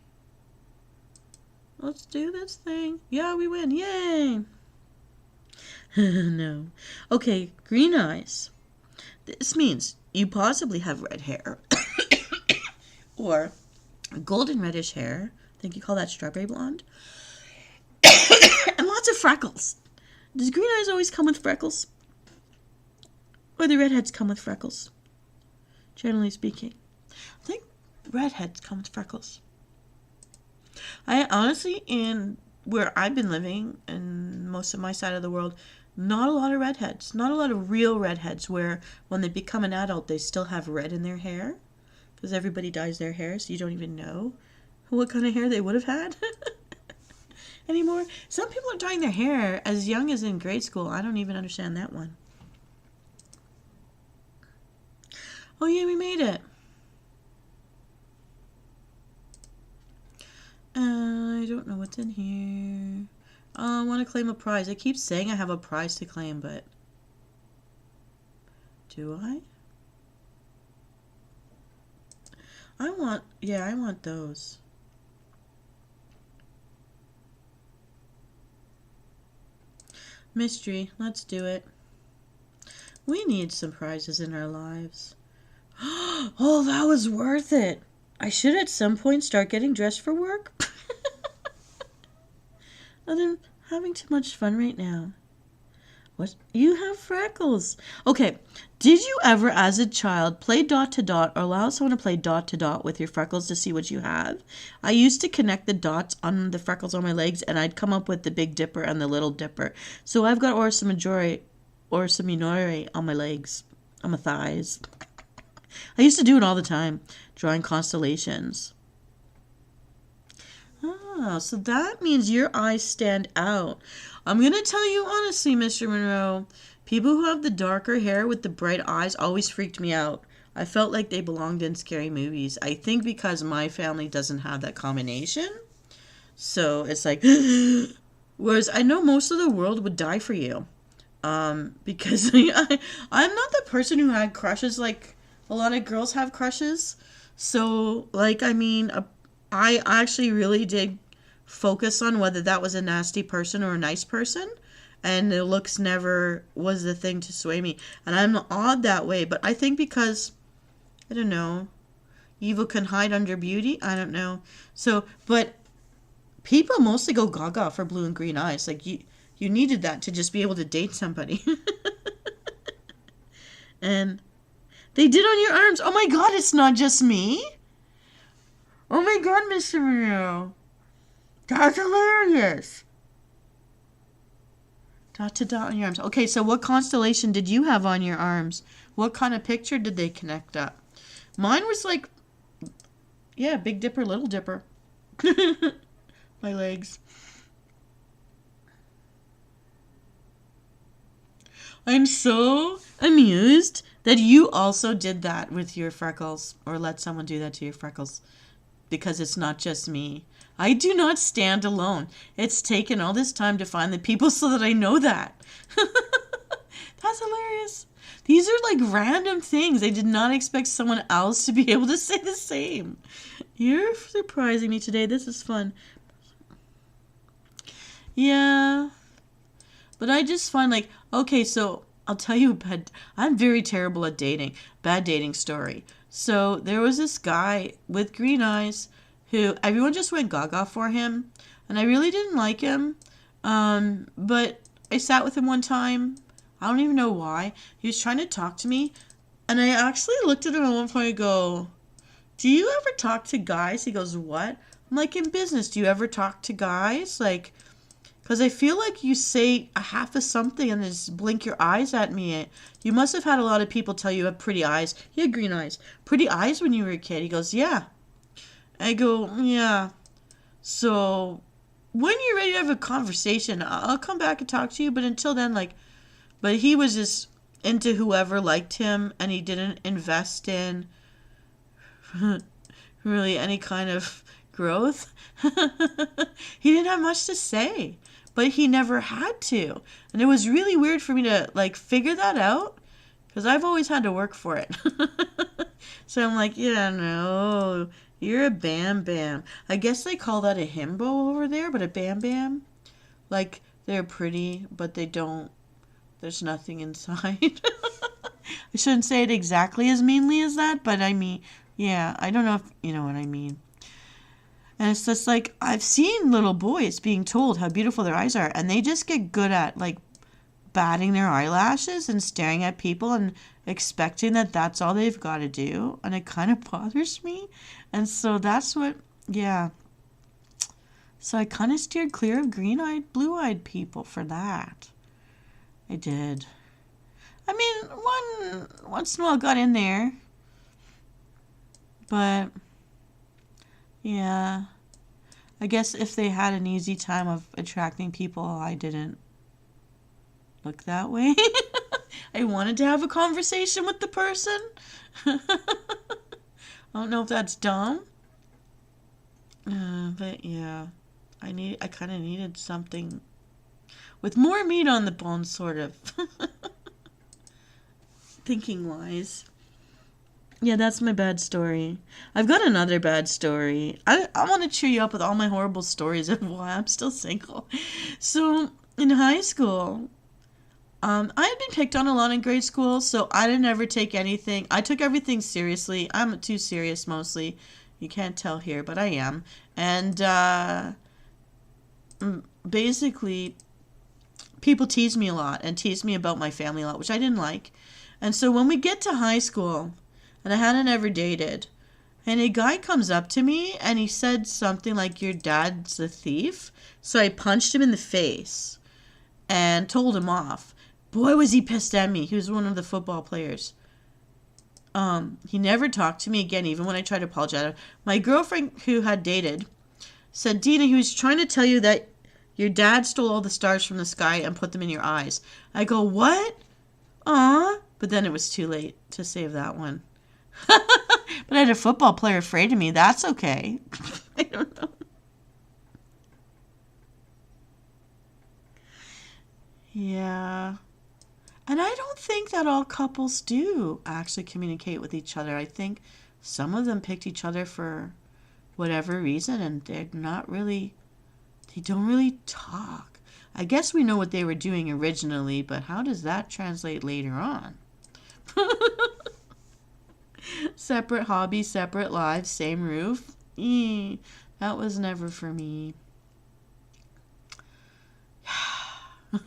Speaker 1: Let's do this thing. Yeah, we win. Yay! No. Okay, green eyes. This means you possibly have red hair. Or golden reddish hair. I think you call that strawberry blonde. And lots of freckles. Does green eyes always come with freckles? Or the redheads come with freckles? Generally speaking. I think redheads come with freckles. I honestly, in where I've been living, in most of my side of the world, not a lot of redheads. Not a lot of real redheads where when they become an adult, they still have red in their hair. Because everybody dyes their hair, so you don't even know what kind of hair they would have had. anymore. Some people are dyeing their hair as young as in grade school. I don't even understand that one. Oh yeah, we made it. I don't know what's in here. I want to claim a prize. I keep saying I have a prize to claim, but do I? I want those. Mystery, let's do it. We need some prizes in our lives. Oh, that was worth it. I should at some point start getting dressed for work. I'm having too much fun right now. What? You have freckles. Okay. Did you ever, as a child, play dot to dot or allow someone to play dot to dot with your freckles to see what you have? I used to connect the dots on the freckles on my legs, and I'd come up with the Big Dipper and the Little Dipper. So I've got Ursa Minore on my legs, on my thighs. I used to do it all the time, drawing constellations. Ah, so that means your eyes stand out. I'm going to tell you honestly, Mr. Monroe, people who have the darker hair with the bright eyes always freaked me out. I felt like they belonged in scary movies. I think because my family doesn't have that combination. So it's like, whereas I know most of the world would die for you. Because I'm not the person who had crushes like a lot of girls have crushes. So, like, I mean, I actually really did focus on whether that was a nasty person or a nice person, and the looks never was the thing to sway me. And I'm odd that way, but I think because, I don't know, evil can hide under beauty. I don't know. So, but people mostly go gaga for blue and green eyes. Like, you needed that to just be able to date somebody. And they did on your arms. Oh my God, it's not just me. Oh my God, Mr. Monroe. That's hilarious. Dot to dot on your arms. Okay, so what constellation did you have on your arms? What kind of picture did they connect up? Mine was like, yeah, Big Dipper, Little Dipper. My legs. I'm so amused that you also did that with your freckles, or let someone do that to your freckles, because it's not just me. I do not stand alone. It's taken all this time to find the people so that I know that. That's hilarious. These are like random things. I did not expect someone else to be able to say the same. You're surprising me today. This is fun. Yeah. But I just find like, okay, so I'll tell you I'm very terrible at dating. Bad dating story. So there was this guy with green eyes who everyone just went gaga for him. And I really didn't like him. But I sat with him one time. I don't even know why. He was trying to talk to me. And I actually looked at him at one point and go, do you ever talk to guys? He goes, what? I'm like, in business, do you ever talk to guys? Like, because I feel like you say a half of something and then just blink your eyes at me. You must have had a lot of people tell you have pretty eyes. He had green eyes. Pretty eyes when you were a kid. He goes, yeah. I go, yeah. So when you're ready to have a conversation, I'll come back and talk to you. But until then, like, but he was just into whoever liked him, and he didn't invest in really any kind of growth. He didn't have much to say. But he never had to. And it was really weird for me to, like, figure that out. Because I've always had to work for it. So I'm like, yeah, no. You're a bam bam. I guess they call that a himbo over there. But a bam bam. Like, they're pretty, but they don't. There's nothing inside. I shouldn't say it exactly as meanly as that. But I mean, yeah. I don't know if you know what I mean. And it's just like, I've seen little boys being told how beautiful their eyes are, and they just get good at, like, batting their eyelashes and staring at people and expecting that that's all they've got to do. And it kind of bothers me. And so that's what, yeah. So I kind of steered clear of green-eyed, blue-eyed people for that. I did. I mean, once in a while got in there. But... yeah. I guess if they had an easy time of attracting people, I didn't look that way. I wanted to have a conversation with the person. I don't know if that's dumb. But yeah, I kind of needed something with more meat on the bone, sort of. Thinking wise. Yeah, that's my bad story. I've got another bad story. I want to cheer you up with all my horrible stories of why I'm still single. So, in high school, I had been picked on a lot in grade school, so I didn't ever take anything. I took everything seriously. I'm too serious mostly. You can't tell here, but I am. And basically, people teased me a lot and teased me about my family a lot, which I didn't like. And so when we get to high school, and I hadn't ever dated, and a guy comes up to me and he said something like, "Your dad's a thief." So I punched him in the face and told him off. Boy, was he pissed at me. He was one of the football players. He never talked to me again, even when I tried to apologize. My girlfriend who had dated said, "Dina, he was trying to tell you that your dad stole all the stars from the sky and put them in your eyes." I go, "What? Aw." But then it was too late to save that one. But I had a football player afraid of me. That's okay. I don't know. Yeah. And I don't think that all couples do actually communicate with each other. I think some of them picked each other for whatever reason, and they don't really talk. I guess we know what they were doing originally, but how does that translate later on? Separate hobbies, separate lives, same roof. That was never for me. I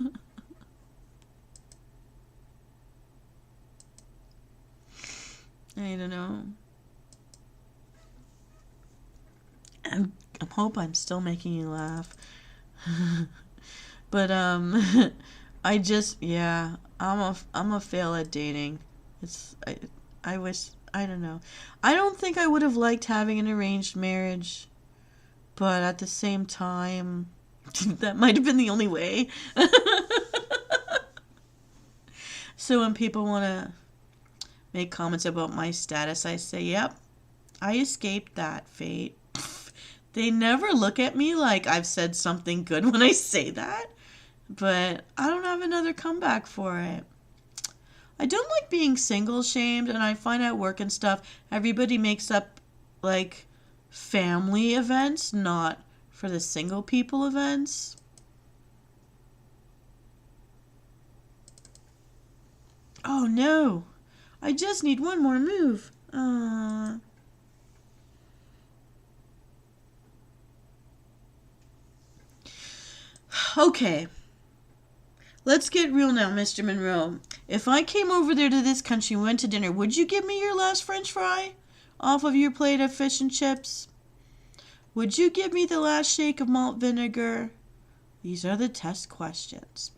Speaker 1: don't know. I hope I'm still making you laugh. But I just, yeah, I'm a fail at dating. I wish, I don't know. I don't think I would have liked having an arranged marriage, but at the same time, that might have been the only way. So when people want to make comments about my status, I say, "Yep, I escaped that fate." They never look at me like I've said something good when I say that, but I don't have another comeback for it. I don't like being single shamed, and I find at work and stuff, everybody makes up like family events, not for the single people events. Oh no, I just need one more move. Okay. Let's get real now, Mr. Monroe. If I came over there to this country and went to dinner, would you give me your last French fry off of your plate of fish and chips? Would you give me the last shake of malt vinegar? These are the test questions.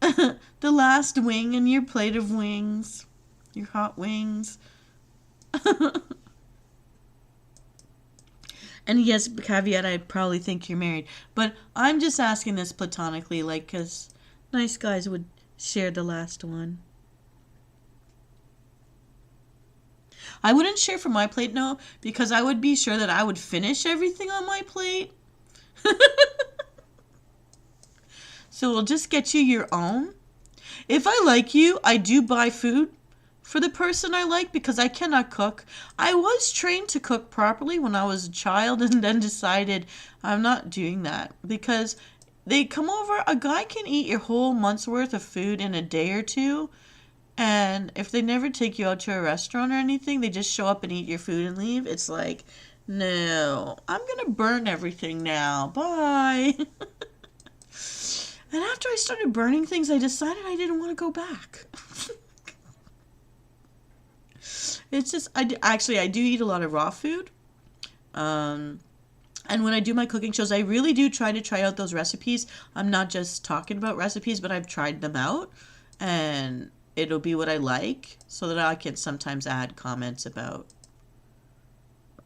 Speaker 1: The last wing in your plate of wings. Your hot wings. And yes, caveat, I probably think you're married. But I'm just asking this platonically, like, because nice guys would share the last one. I wouldn't share from my plate, no, because I would be sure that I would finish everything on my plate. So we'll just get you your own. If I like you, I do buy food for the person I like because I cannot cook. I was trained to cook properly when I was a child and then decided I'm not doing that because they come over, a guy can eat your whole month's worth of food in a day or two, and if they never take you out to a restaurant or anything, they just show up and eat your food and leave. It's like, no, I'm gonna burn everything now. Bye. And after I started burning things, I decided I didn't want to go back. It's just, I do eat a lot of raw food. And when I do my cooking shows, I really do try to try out those recipes. I'm not just talking about recipes, but I've tried them out. And it'll be what I like so that I can sometimes add comments about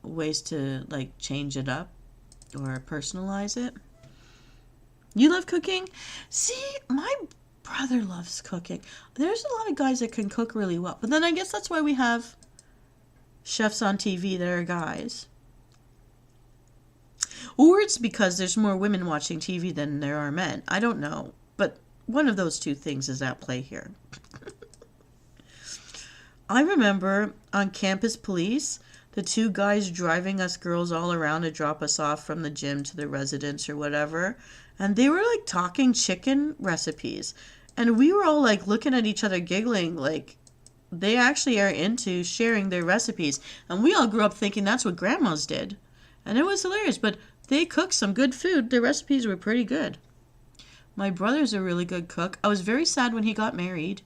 Speaker 1: ways to like change it up or personalize it. You love cooking? See, my brother loves cooking. There's a lot of guys that can cook really well. But then I guess that's why we have chefs on TV that are guys. Or it's because there's more women watching TV than there are men. I don't know. But one of those two things is at play here. I remember on Campus Police, the two guys driving us girls all around to drop us off from the gym to the residence or whatever. And they were like talking chicken recipes. And we were all like looking at each other giggling like they actually are into sharing their recipes. And we all grew up thinking that's what grandmas did. And it was hilarious. But they cooked some good food. Their recipes were pretty good. My brother's a really good cook. I was very sad when he got married.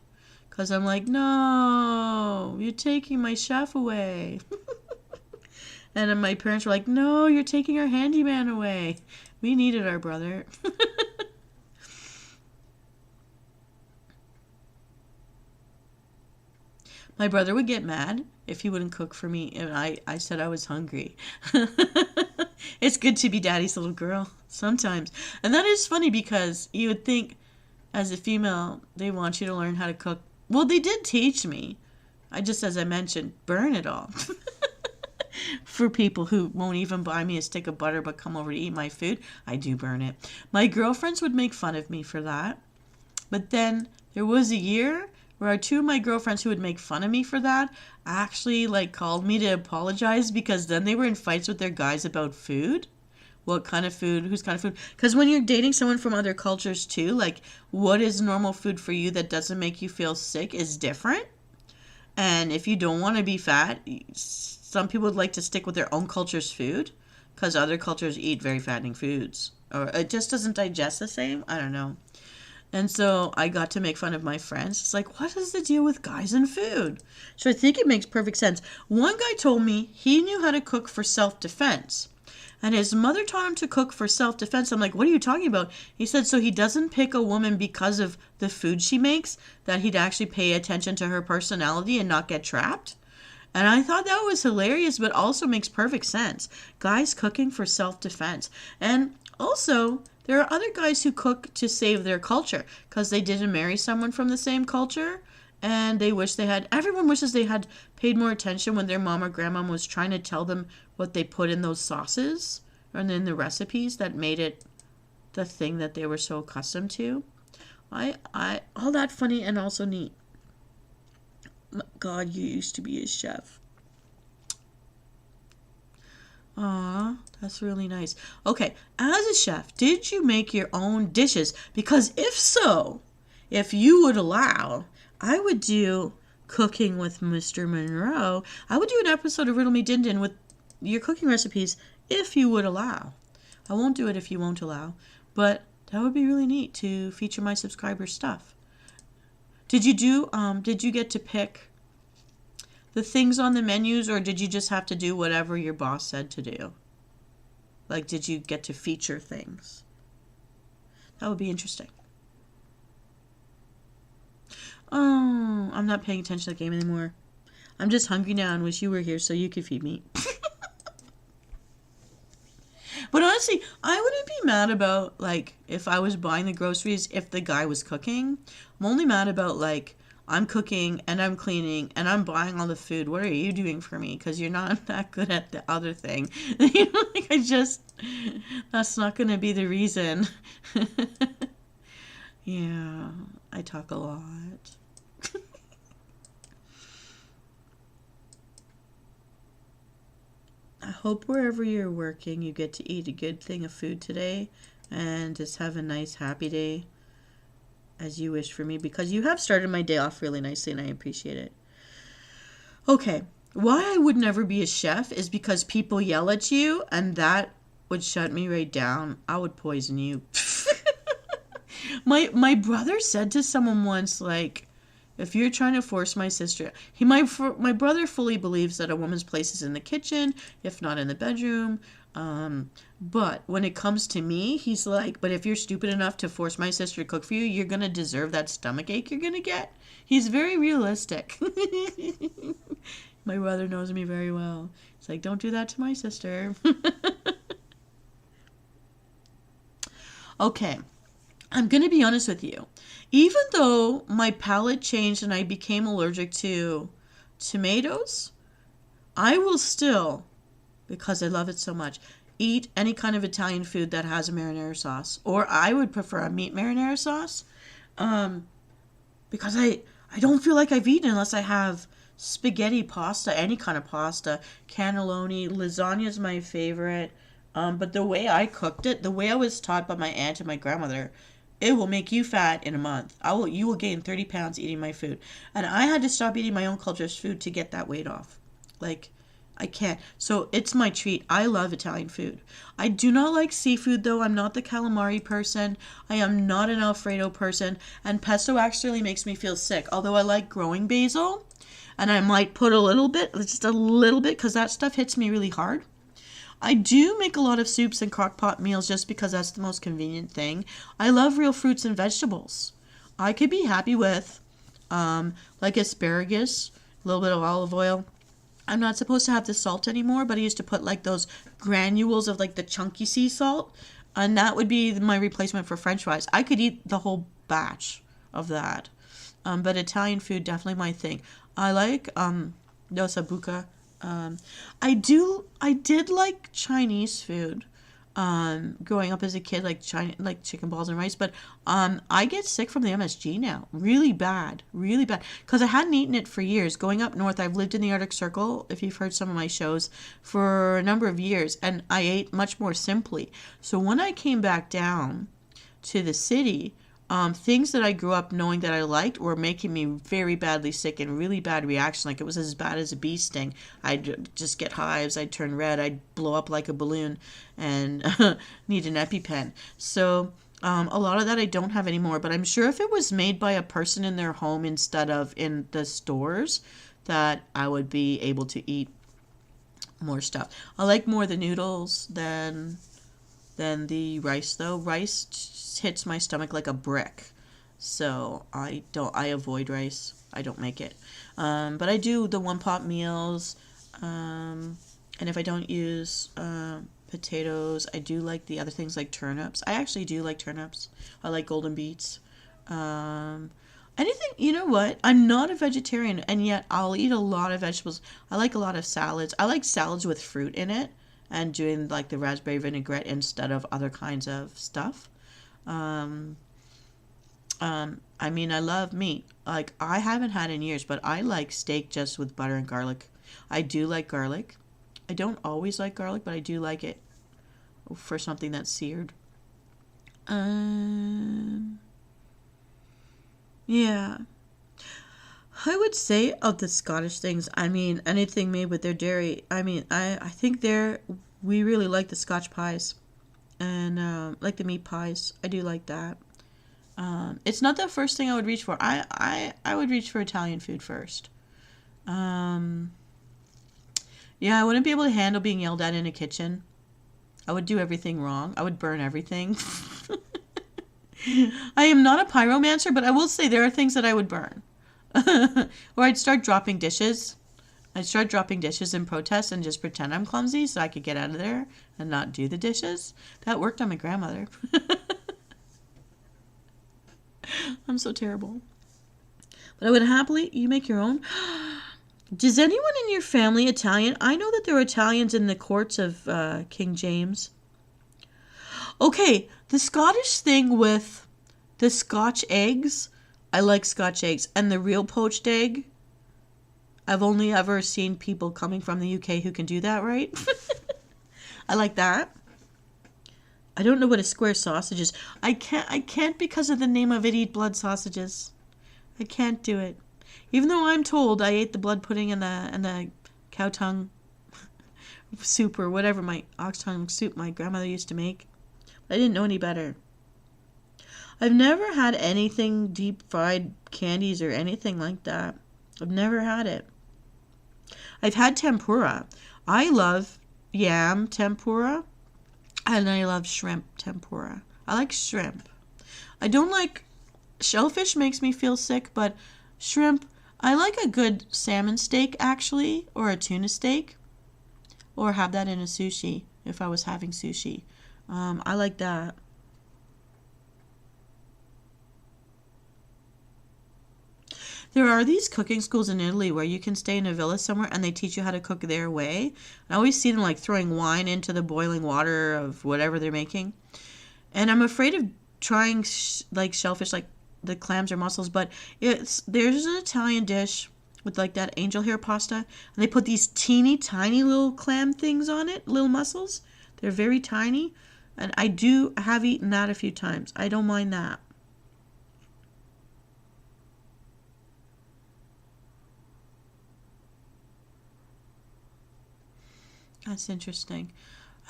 Speaker 1: Because I'm like, no, you're taking my chef away. And then my parents were like, no, you're taking our handyman away. We needed our brother. My brother would get mad if he wouldn't cook for me. And I said I was hungry. It's good to be daddy's little girl sometimes. And that is funny because you would think as a female, they want you to learn how to cook. Well, they did teach me. I just, as I mentioned, burn it all. For people who won't even buy me a stick of butter but come over to eat my food, I do burn it. My girlfriends would make fun of me for that. But then there was a year where two of my girlfriends who would make fun of me for that actually like called me to apologize because then they were in fights with their guys about food. What kind of food, whose kind of food. Because when you're dating someone from other cultures too, like what is normal food for you that doesn't make you feel sick is different. And if you don't want to be fat, some people would like to stick with their own culture's food because other cultures eat very fattening foods. Or it just doesn't digest the same. I don't know. And so I got to make fun of my friends. It's like, what is the deal with guys and food? So I think it makes perfect sense. One guy told me he knew how to cook for self-defense. And his mother taught him to cook for self-defense. I'm like, what are you talking about? He said, so he doesn't pick a woman because of the food she makes, that he'd actually pay attention to her personality and not get trapped. And I thought that was hilarious, but also makes perfect sense. Guys cooking for self-defense. And also, there are other guys who cook to save their culture because they didn't marry someone from the same culture. And they wish they had, everyone wishes they had paid more attention when their mom or grandma was trying to tell them what they put in those sauces and in the recipes that made it the thing that they were so accustomed to. All that funny and also neat. God, you used to be a chef. Aw, that's really nice. Okay, as a chef, did you make your own dishes? Because if so, if you would allow, I would do Cooking with Mr. Monroe. I would do an episode of Riddle Me Din Din with your cooking recipes if you would allow. I won't do it if you won't allow, but that would be really neat to feature my subscribers' stuff. Did you get to pick the things on the menus, or did you just have to do whatever your boss said to do? Like, did you get to feature things? That would be interesting. Oh, I'm not paying attention to the game anymore. I'm just hungry now and wish you were here so you could feed me. But honestly, I wouldn't be mad about, like, if I was buying the groceries, if the guy was cooking. I'm only mad about, like, I'm cooking and I'm cleaning and I'm buying all the food. What are you doing for me? Because you're not that good at the other thing. You know, like, that's not going to be the reason. Yeah, I talk a lot. I hope wherever you're working, you get to eat a good thing of food today and just have a nice, happy day as you wish for me, because you have started my day off really nicely and I appreciate it. Okay, why I would never be a chef is because people yell at you and that would shut me right down. I would poison you. My brother said to someone once, like, if you're trying to force my sister, my brother fully believes that a woman's place is in the kitchen, if not in the bedroom. But when it comes to me, he's like, but if you're stupid enough to force my sister to cook for you, you're going to deserve that stomach ache you're going to get. He's very realistic. My brother knows me very well. He's like, don't do that to my sister. Okay, I'm going to be honest with you. Even though my palate changed and I became allergic to tomatoes, I will still, because I love it so much, eat any kind of Italian food that has a marinara sauce. Or I would prefer a meat marinara sauce. Because I don't feel like I've eaten unless I have spaghetti, pasta, any kind of pasta, cannelloni, lasagna is my favorite. But the way I cooked it, the way I was taught by my aunt and my grandmother, it will make you fat in a month. You will gain 30 pounds eating my food. And I had to stop eating my own culture's food to get that weight off. Like, I can't. So it's my treat. I love Italian food. I do not like seafood, though. I'm not the calamari person. I am not an Alfredo person. And pesto actually makes me feel sick. Although I like growing basil. And I might put a little bit, just a little bit, because that stuff hits me really hard. I do make a lot of soups and crock pot meals just because that's the most convenient thing. I love real fruits and vegetables. I could be happy with like asparagus, a little bit of olive oil. I'm not supposed to have the salt anymore, but I used to put like those granules of like the chunky sea salt, and that would be my replacement for French fries. I could eat the whole batch of that. But Italian food, definitely my thing. I like dosa buca. I did like Chinese food growing up as a kid, like chicken balls and rice, but I get sick from the MSG now, really bad, because I hadn't eaten it for years. Going up north, I've lived in the Arctic Circle, if you've heard some of my shows, for a number of years, and I ate much more simply. So when I came back down to the city, things that I grew up knowing that I liked were making me very badly sick and really bad reaction. Like it was as bad as a bee sting. I'd just get hives. I'd turn red. I'd blow up like a balloon and need an EpiPen. So a lot of that I don't have anymore. But I'm sure if it was made by a person in their home instead of in the stores, that I would be able to eat more stuff. I like more the noodles than the rice, though. Rice hits my stomach like a brick, so I avoid rice. I don't make it, but I do the one pot meals, and if I don't use potatoes, I do like the other things like turnips. I actually do like turnips. I like golden beets. Anything, you know what? I'm not a vegetarian, and yet I'll eat a lot of vegetables. I like a lot of salads. I like salads with fruit in it, and doing like the raspberry vinaigrette instead of other kinds of stuff. I mean, I love meat. Like, I haven't had in years, but I like steak just with butter and garlic. I do like garlic. I don't always like garlic, but I do like it for something that's seared. Yeah. I would say of the Scottish things, I mean, anything made with their dairy. I mean, I think we really like the Scotch pies. And like the meat pies. I do like that. It's not the first thing I would reach for. I would reach for Italian food first. Yeah, I wouldn't be able to handle being yelled at in a kitchen. I would do everything wrong. I would burn everything. I am not a pyromancer, but I will say there are things that I would burn. Or I'd start dropping dishes. I'd start dropping dishes in protest and just pretend I'm clumsy so I could get out of there and not do the dishes. That worked on my grandmother. I'm so terrible. But I would happily, you make your own. Does anyone in your family Italian? I know that there are Italians in the courts of King James. Okay, the Scottish thing with the Scotch eggs. I like Scotch eggs. And the real poached egg. I've only ever seen people coming from the UK who can do that right. I like that. I don't know what a square sausage is. I can't because of the name of it eat blood sausages. I can't do it. Even though I'm told I ate the blood pudding and the cow tongue soup or whatever, my ox tongue soup my grandmother used to make. I didn't know any better. I've never had anything deep fried candies or anything like that. I've never had it. I've had tempura. I love yam tempura, and I love shrimp tempura. I like shrimp. I don't like shellfish, makes me feel sick, but shrimp, I like a good salmon steak, actually, or a tuna steak, or have that in a sushi if I was having sushi. I like that. There are these cooking schools in Italy where you can stay in a villa somewhere and they teach you how to cook their way. I always see them like throwing wine into the boiling water of whatever they're making. And I'm afraid of trying like shellfish, like the clams or mussels, but there's an Italian dish with like that angel hair pasta, and they put these teeny tiny little clam things on it, little mussels. They're very tiny, and I have eaten that a few times. I don't mind that. That's interesting.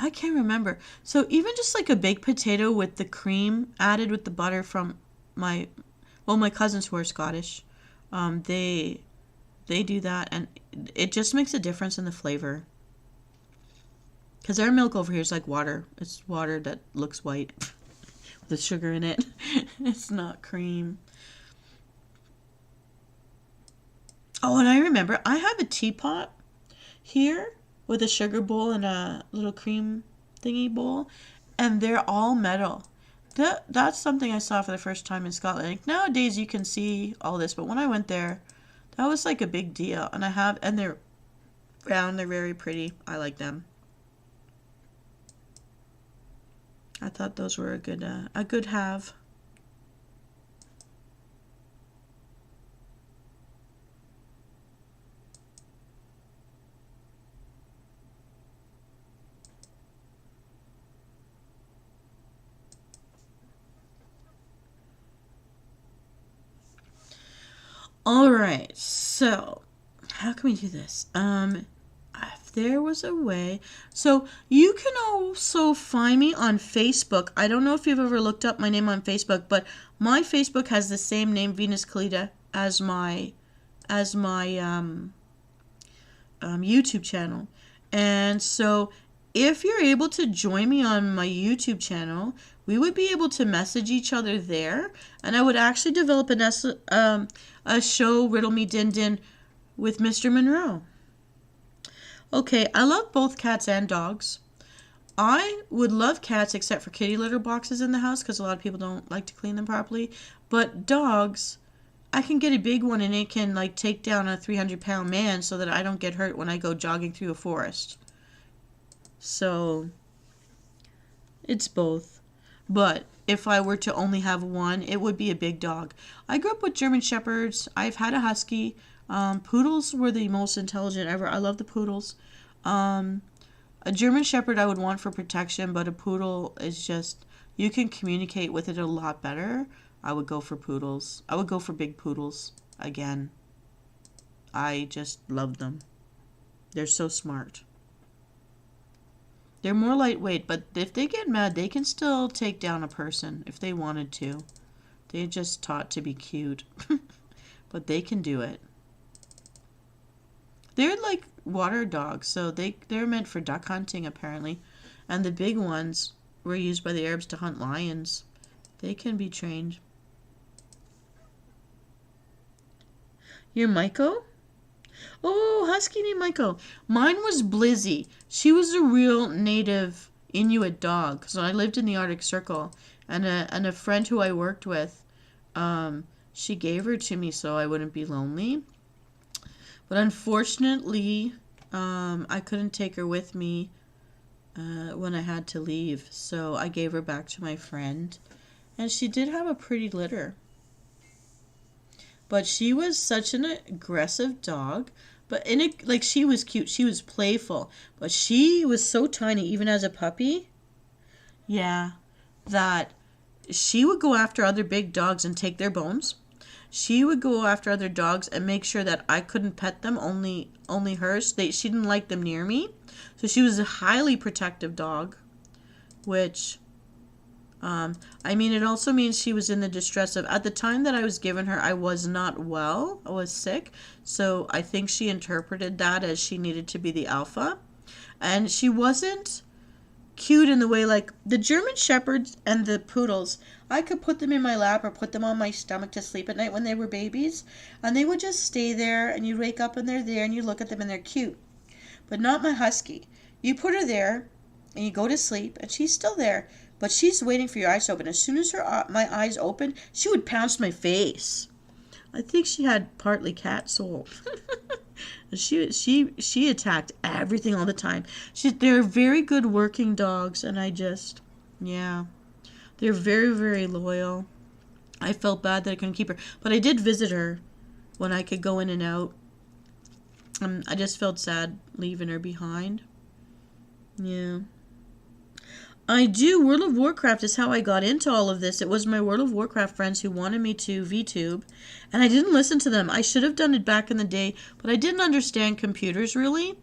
Speaker 1: I can't remember. So even just like a baked potato with the cream added with the butter from my my cousins who are Scottish, they do that, and it just makes a difference in the flavor. Because our milk over here is like water. It's water that looks white with the sugar in it. It's not cream. Oh, and I remember I have a teapot here with a sugar bowl and a little cream thingy bowl, and they're all metal. That's something I saw for the first time in Scotland. Like, nowadays you can see all this, but when I went there, that was like a big deal. And they're round, they're very pretty. I like them. I thought those were a good have. All right, so how can we do this? If there was a way, so you can also find me on Facebook. I don't know if you've ever looked up my name on Facebook, but my Facebook has the same name, Venus Kalita, as my YouTube channel. And so if you're able to join me on my YouTube channel, we would be able to message each other there, and I would actually develop a show, Riddle Me Din Din, with Mr. Monroe. Okay, I love both cats and dogs. I would love cats except for kitty litter boxes in the house because a lot of people don't like to clean them properly. But dogs, I can get a big one and it can like take down a 300-pound man so that I don't get hurt when I go jogging through a forest. So it's both. But if I were to only have one, it would be a big dog. I grew up with German Shepherds. I've had a Husky. Poodles were the most intelligent ever. I love the poodles. A German Shepherd I would want for protection, but a poodle is just, you can communicate with it a lot better. I would go for poodles. I would go for big poodles again. I just love them. They're so smart. They're more lightweight, but if they get mad, they can still take down a person if they wanted to. They're just taught to be cute. But they can do it. They're like water dogs, so they're meant for duck hunting, apparently. And the big ones were used by the Arabs to hunt lions. They can be trained. You're Maiko? Oh, husky named Maiko. Mine was Blizzy. She was a real native Inuit dog. So I lived in the Arctic Circle, and a friend who I worked with, she gave her to me so I wouldn't be lonely. But unfortunately, I couldn't take her with me when I had to leave. So I gave her back to my friend, and she did have a pretty litter. But she was such an aggressive dog. But like, she was cute. She was playful. But she was so tiny, even as a puppy. Yeah, that she would go after other big dogs and take their bones. She would go after other dogs and make sure that I couldn't pet them, only hers. She didn't like them near me. So she was a highly protective dog, which... I mean, it also means she was in the distress of, at the time that I was given her, I was not well, I was sick, so I think she interpreted that as she needed to be the alpha, and she wasn't cute in the way, like the German Shepherds and the Poodles. I could put them in my lap or put them on my stomach to sleep at night when they were babies. And they would just stay there, and you wake up and they're there, and you look at them and they're cute. But not my husky. You put her there, and you go to sleep, and she's still there. But she's waiting for your eyes to open. As soon as my eyes open, she would pounce my face. I think she had partly cat soul. She attacked everything all the time. They're very good working dogs, and yeah. They're very, very loyal. I felt bad that I couldn't keep her. But I did visit her when I could go in and out. I just felt sad leaving her behind. Yeah. World of Warcraft is how I got into all of this. It was my World of Warcraft friends who wanted me to VTube, and I didn't listen to them. I should have done it back in the day, but I didn't understand computers really.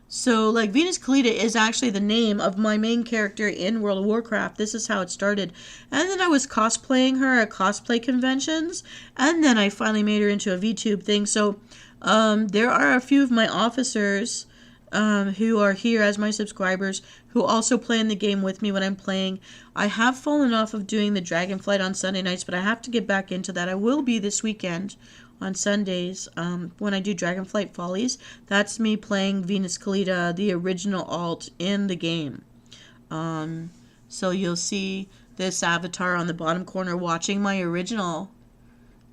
Speaker 1: So like Venus Kalita is actually the name of my main character in World of Warcraft. This is how it started. And then I was cosplaying her at cosplay conventions, and then I finally made her into a VTube thing. So there are a few of my officers who are here as my subscribers who also play in the game with me when I'm playing. I have fallen off of doing the Dragonflight on Sunday nights, but I have to get back into that. I will be this weekend on Sundays when I do Dragonflight Follies. That's me playing Venus Kalita, the original alt in the game. So you'll see this avatar on the bottom corner watching my original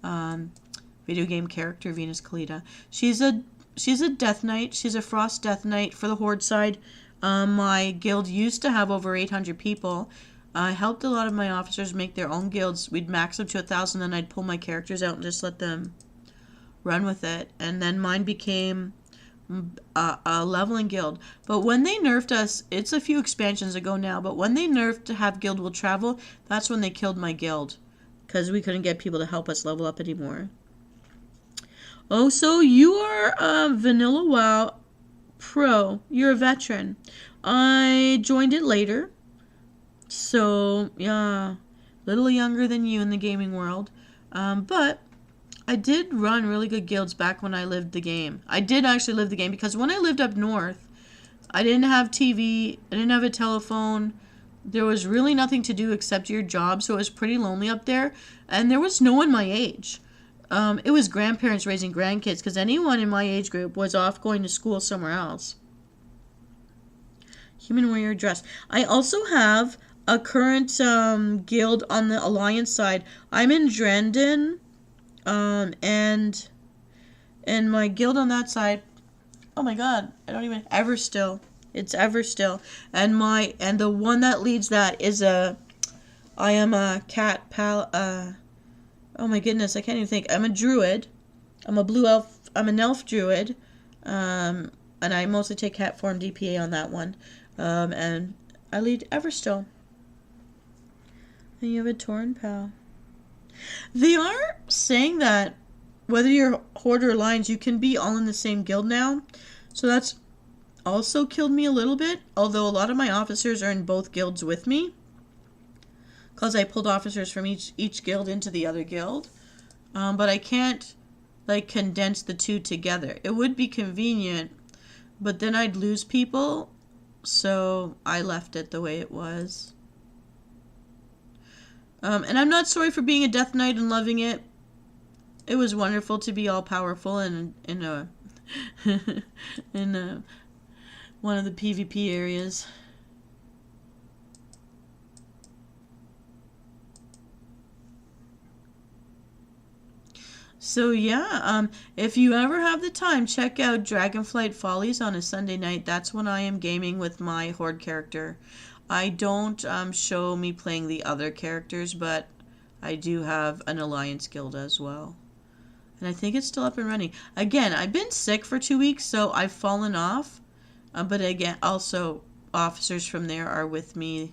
Speaker 1: video game character, Venus Kalita. She's a Death Knight. She's a Frost Death Knight for the Horde side. My guild used to have over 800 people. I helped a lot of my officers make their own guilds. We'd max them to 1,000, then I'd pull my characters out and just let them run with it. And then mine became a leveling guild. But when they nerfed us, it's a few expansions ago now, but when they nerfed to have guild will travel, that's when they killed my guild, because we couldn't get people to help us level up anymore. Oh, so you are a Vanilla WoW pro. You're a veteran. I joined it later. So, yeah, a little younger than you in the gaming world. But I did run really good guilds back when I lived the game. I did actually live the game, because when I lived up north, I didn't have TV. I didn't have a telephone. There was really nothing to do except your job, so it was pretty lonely up there. And there was no one my age. It was grandparents raising grandkids, because anyone in my age group was off going to school somewhere else. Human warrior dress. I also have a current guild on the Alliance side. I'm in Drendon, and my guild on that side, oh my god, I don't even, Everstill. It's Everstill. And the one that leads that is I am a cat pal, oh my goodness, I can't even think. I'm a druid. I'm a blue elf. I'm an elf druid. And I mostly take cat form DPA on that one. And I lead Everstill. And you have a Tauren pal. They are saying that whether you're Horde or Alliance, you can be all in the same guild now. So that's also killed me a little bit. Although a lot of my officers are in both guilds with me, because I pulled officers from each guild into the other guild. But I can't like condense the two together. It would be convenient, but then I'd lose people, so I left it the way it was. And I'm not sorry for being a Death Knight and loving it. It was wonderful to be all powerful and in a in one of the PvP areas. So yeah, if you ever have the time, check out Dragonflight Follies on a Sunday night. That's when I am gaming with my Horde character. I don't show me playing the other characters, but I do have an Alliance guild as well. And I think it's still up and running. Again, I've been sick for 2 weeks, so I've fallen off. But again, also, officers from there are with me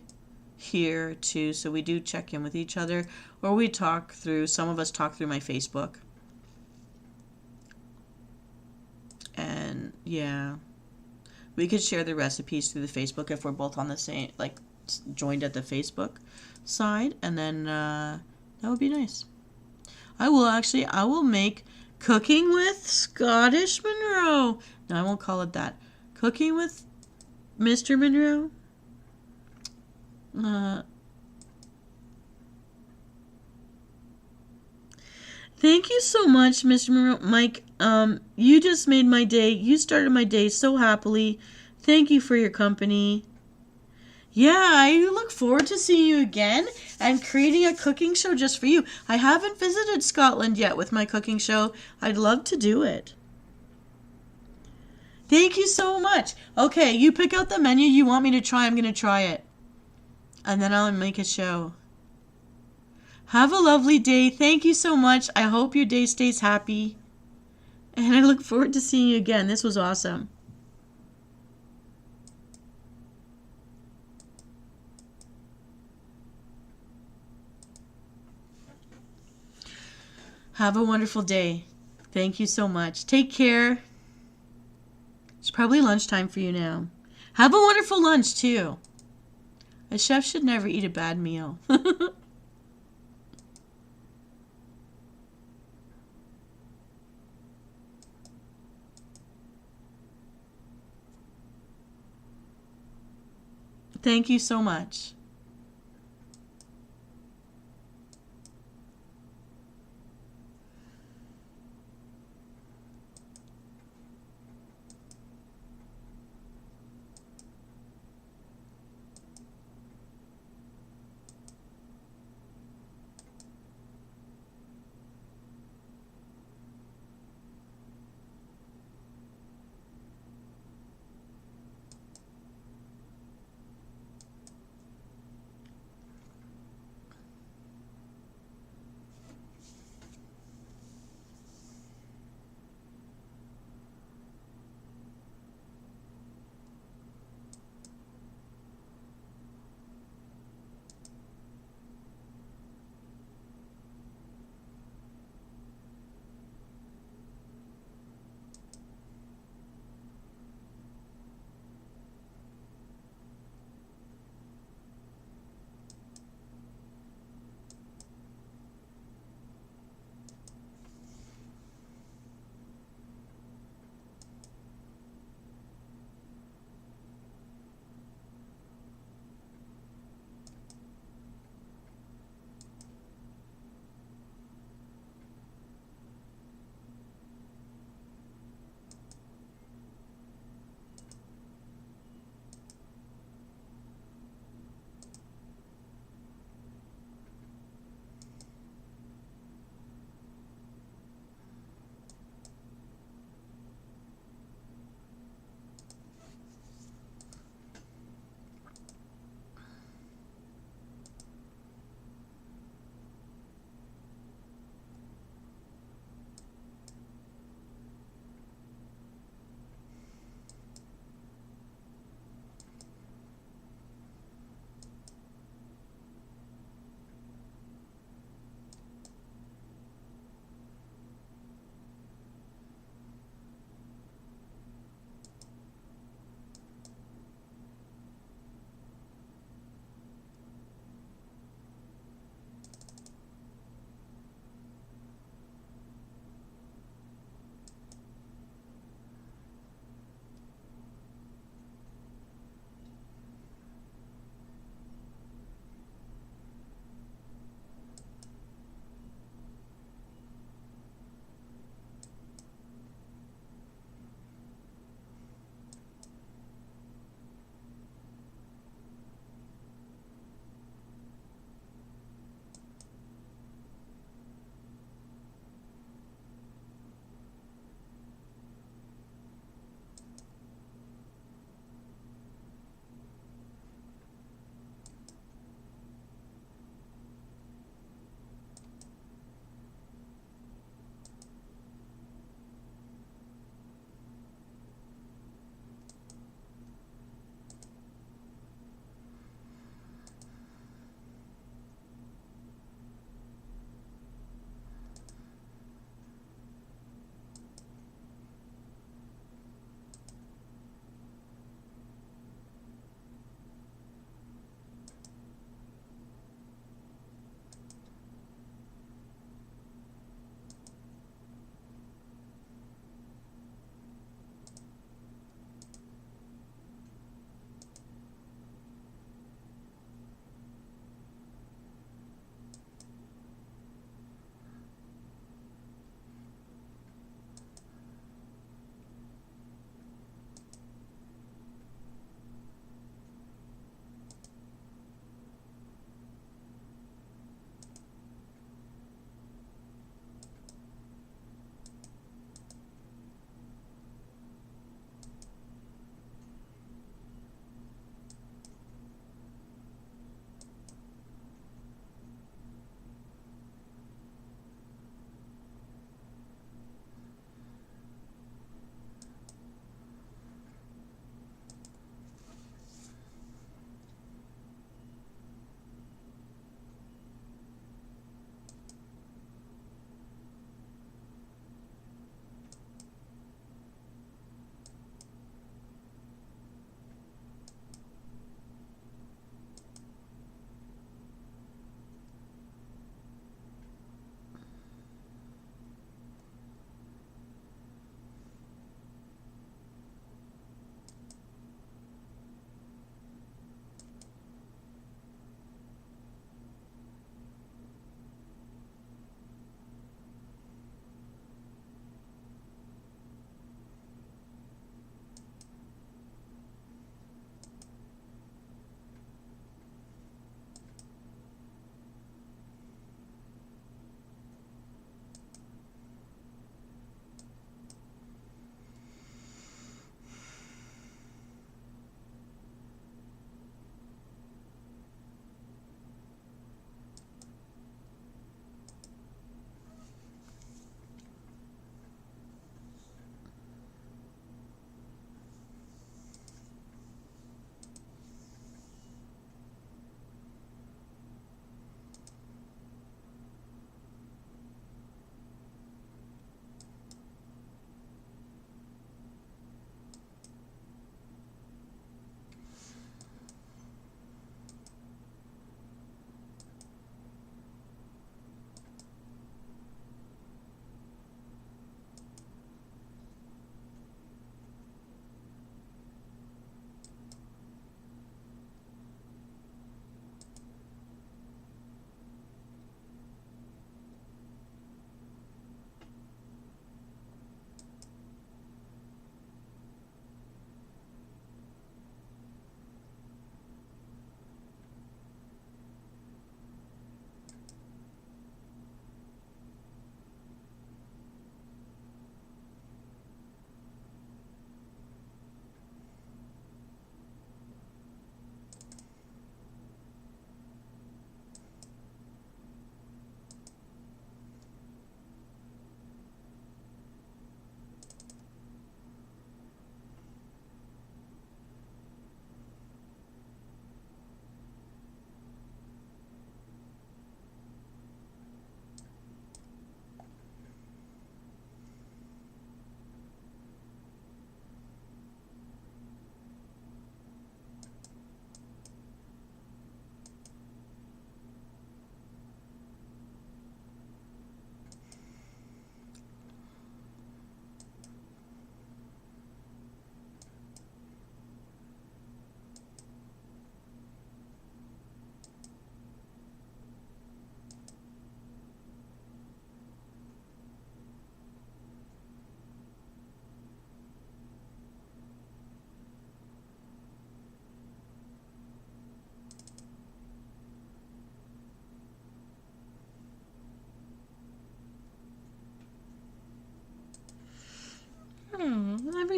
Speaker 1: here too, so we do check in with each other. Or we talk through, some of us talk through my Facebook. And yeah, we could share the recipes through the Facebook if we're both on the same, like, joined at the Facebook side. And then that would be nice. I will make Cooking with Scottish Monroe. No, I won't call it that. Cooking with Mr. Monroe? Uh, Thank you so much, Mr. Mike. You just made my day. You started my day so happily. Thank you for your company. Yeah, I look forward to seeing you again and creating a cooking show just for you. I haven't visited Scotland yet with my cooking show. I'd love to do it. Thank you so much. Okay, you pick out the menu you want me to try. I'm going to try it. And then I'll make a show. Have a lovely day. Thank you so much. I hope your day stays happy. And I look forward to seeing you again. This was awesome. Have a wonderful day. Thank you so much. Take care. It's probably lunchtime for you now. Have a wonderful lunch, too. A chef should never eat a bad meal. Thank you so much.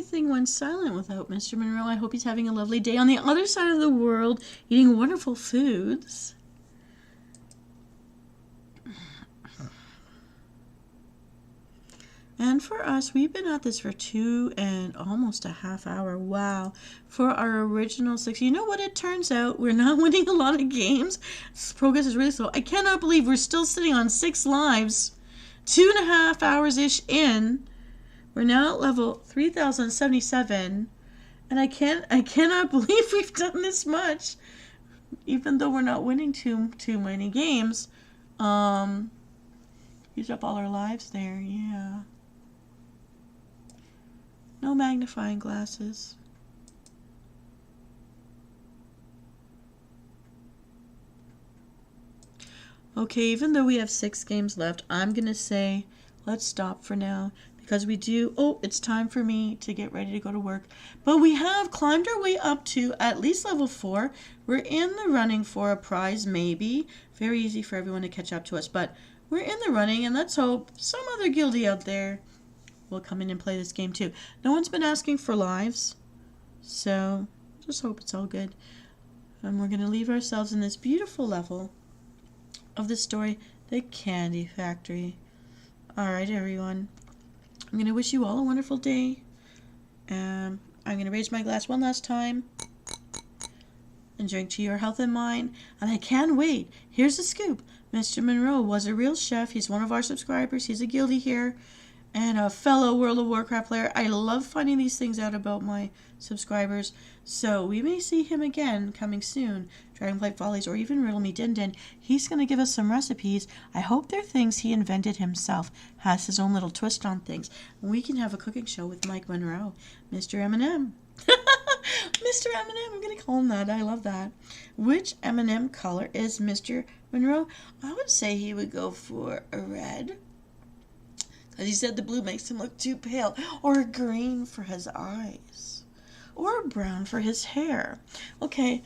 Speaker 1: everything went silent without Mr. Monroe. I hope he's having a lovely day on the other side of the world, eating wonderful foods. And for us, we've been at this for 2 and almost a half hour. Wow. For our original 6. You know what? It turns out we're not winning a lot of games. This progress is really slow. I cannot believe we're still sitting on 6 lives. 2.5 hours-ish in. We're now at level 3077. And I cannot believe we've done this much. Even though we're not winning too many games. Used up all our lives there. Yeah. No magnifying glasses. Okay, even though we have 6 games left, I'm going to say let's stop for now. Because we do... Oh, it's time for me to get ready to go to work. But we have climbed our way up to at least level 4. We're in the running for a prize, maybe. Very easy for everyone to catch up to us. But we're in the running, and let's hope some other guildie out there will come in and play this game too. No one's been asking for lives, so just hope it's all good. And we're going to leave ourselves in this beautiful level of the story, The Candy Factory. Alright, everyone. I'm going to wish you all a wonderful day. I'm going to raise my glass one last time and drink to your health and mine. And I can't wait. Here's the scoop. Mr. Monroe was a real chef. He's one of our subscribers. He's a guildie here. And a fellow World of Warcraft player. I love finding these things out about my subscribers. So we may see him again coming soon. Dragonflight Follies or even Riddle Me Din Din. He's going to give us some recipes. I hope they're things he invented himself. Has his own little twist on things. And we can have a cooking show with Mike Monroe. Mr. M&M. Mr. M&M. I'm going to call him that. I love that. Which M&M color is Mr. Monroe? I would say he would go for a red. As he said, the blue makes him look too pale. Or a green for his eyes. Or a brown for his hair. Okay,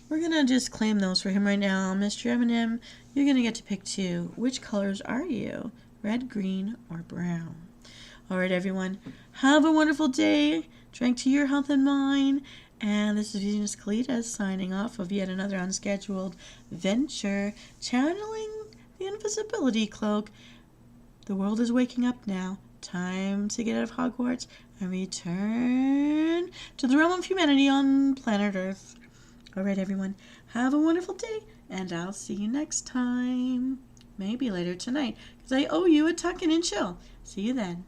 Speaker 1: we're going to just claim those for him right now. Mr. M&M, you're going to get to pick 2. Which colors are you? Red, green, or brown? Alright, everyone. Have a wonderful day. Drink to your health and mine. And this is Venus Kalita signing off of yet another unscheduled venture. Channeling the Invisibility Cloak. The world is waking up now. Time to get out of Hogwarts and return to the realm of humanity on planet Earth. Alright, everyone. Have a wonderful day, and I'll see you next time. Maybe later tonight, because I owe you a tuck-in and chill. See you then.